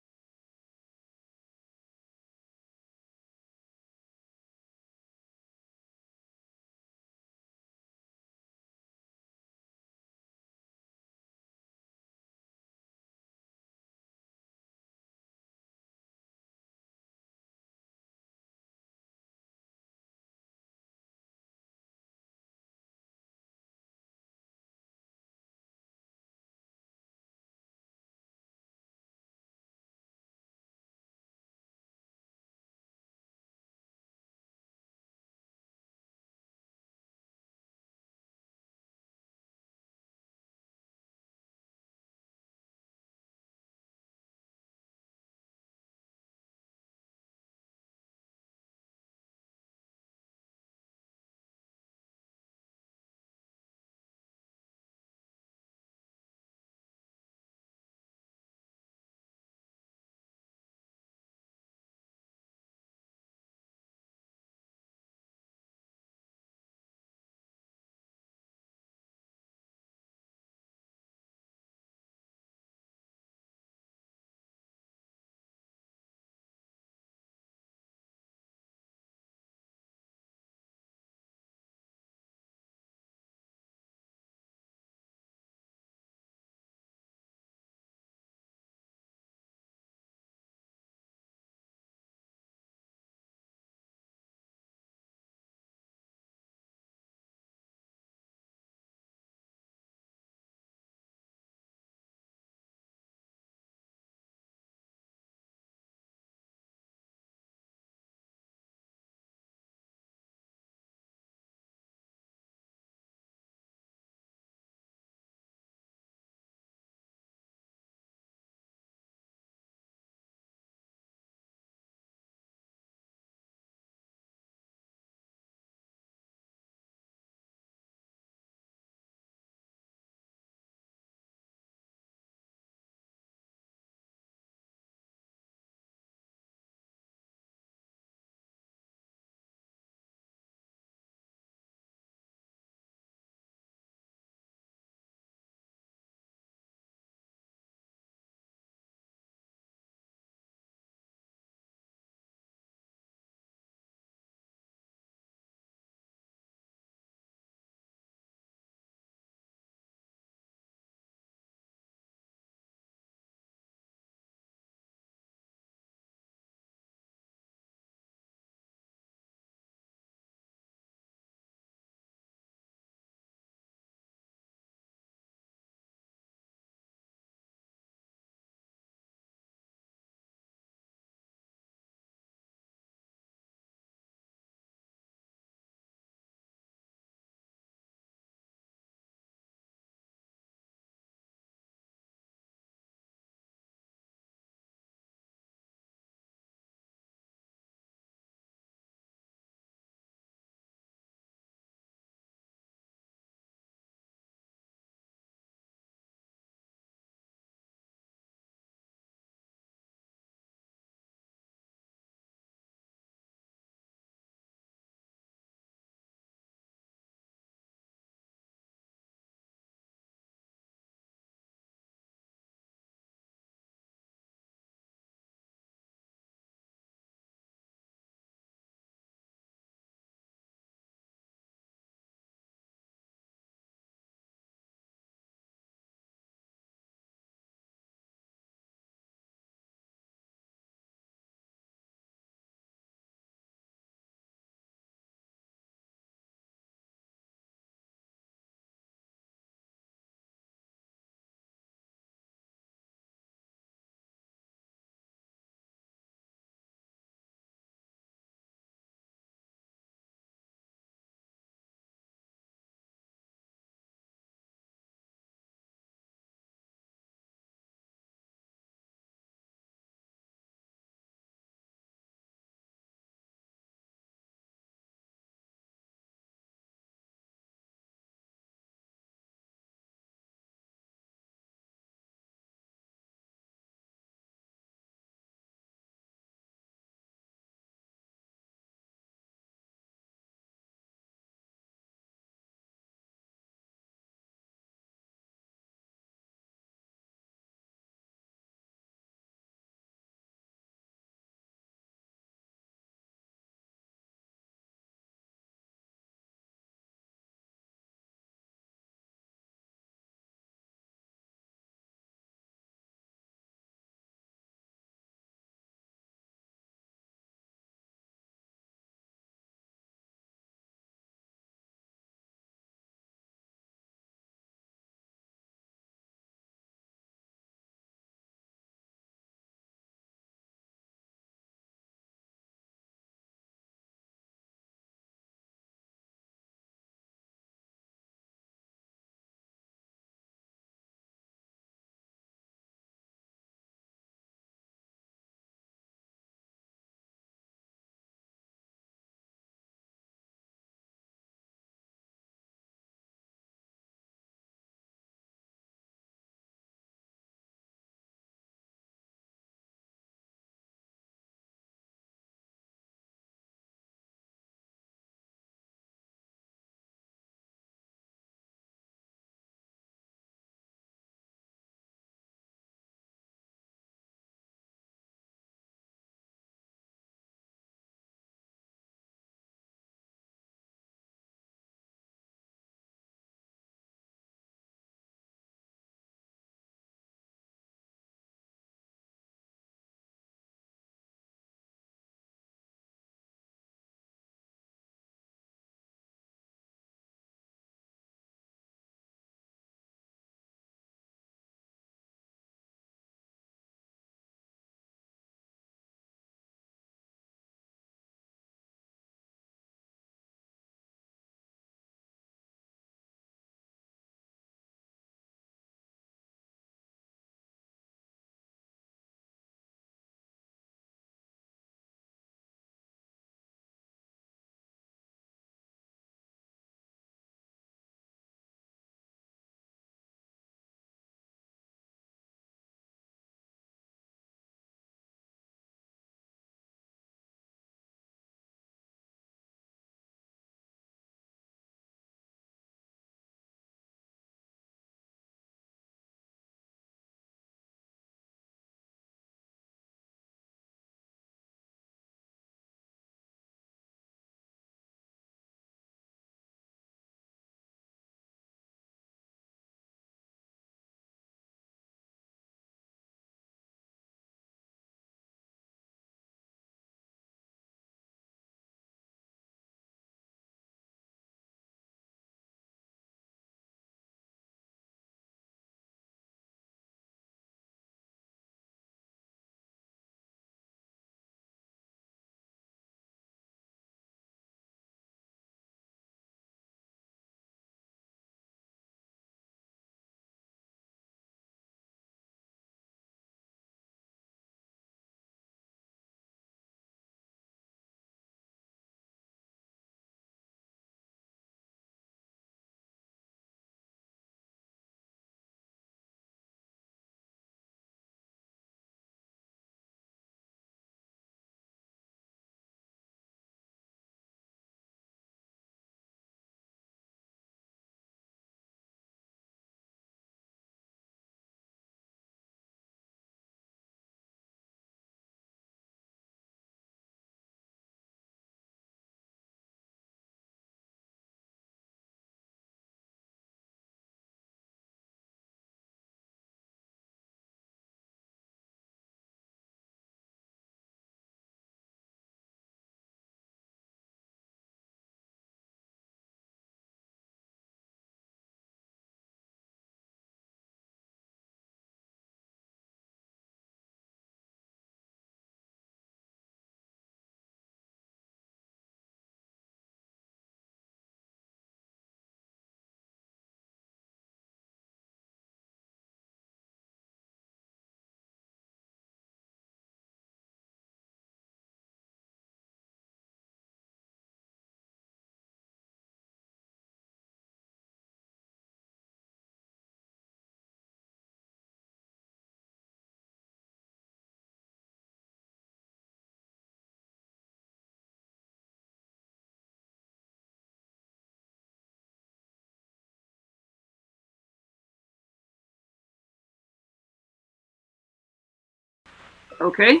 Okay.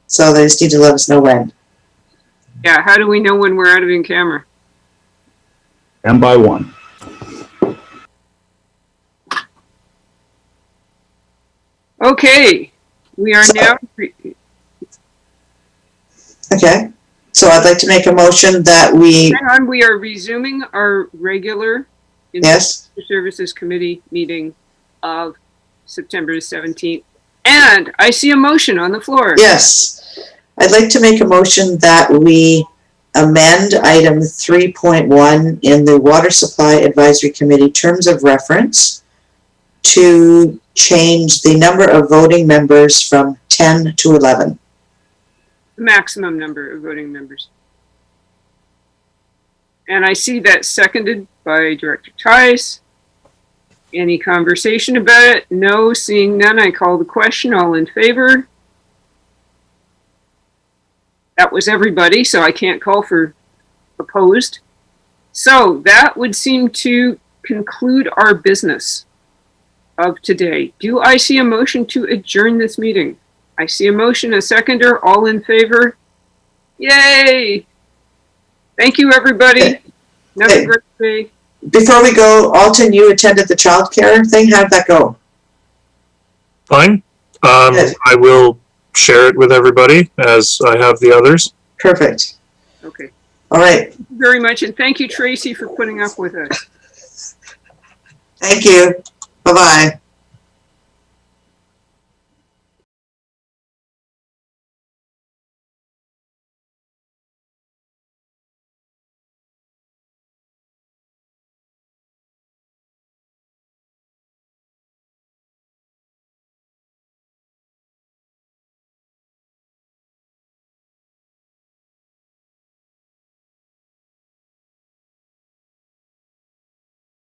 So they just need to let us know when. Yeah, how do we know when we're out of in camera? And by one. Okay, we are So- now, Okay. So I'd like to make a motion that we, hang on, we are resuming our regular yes, Services Committee meeting of September 17th. And I see a motion on the floor. yes. I'd like to make a motion that we amend item 3.1 in the Water Supply Advisory Committee Terms of Reference to change the number of voting members from 10 to 11. Maximum number of voting members. And I see that seconded by Director Tice. Any conversation about it? No, seeing none, I call the question. All in favor? That was everybody, so I can't call for opposed. So that would seem to conclude our business of today. Do I see a motion to adjourn this meeting? I see a motion, a seconder, all in favor? Yay! Thank you, everybody. Another Hey. great day. Before we go, Alton, you attended the childcare thing. How'd that go? Fine. Good. I will share it with everybody as I have the others. Perfect. Okay. All right. Thank you very much, and thank you, Tracy, for putting up with us. Thank you. Bye-bye.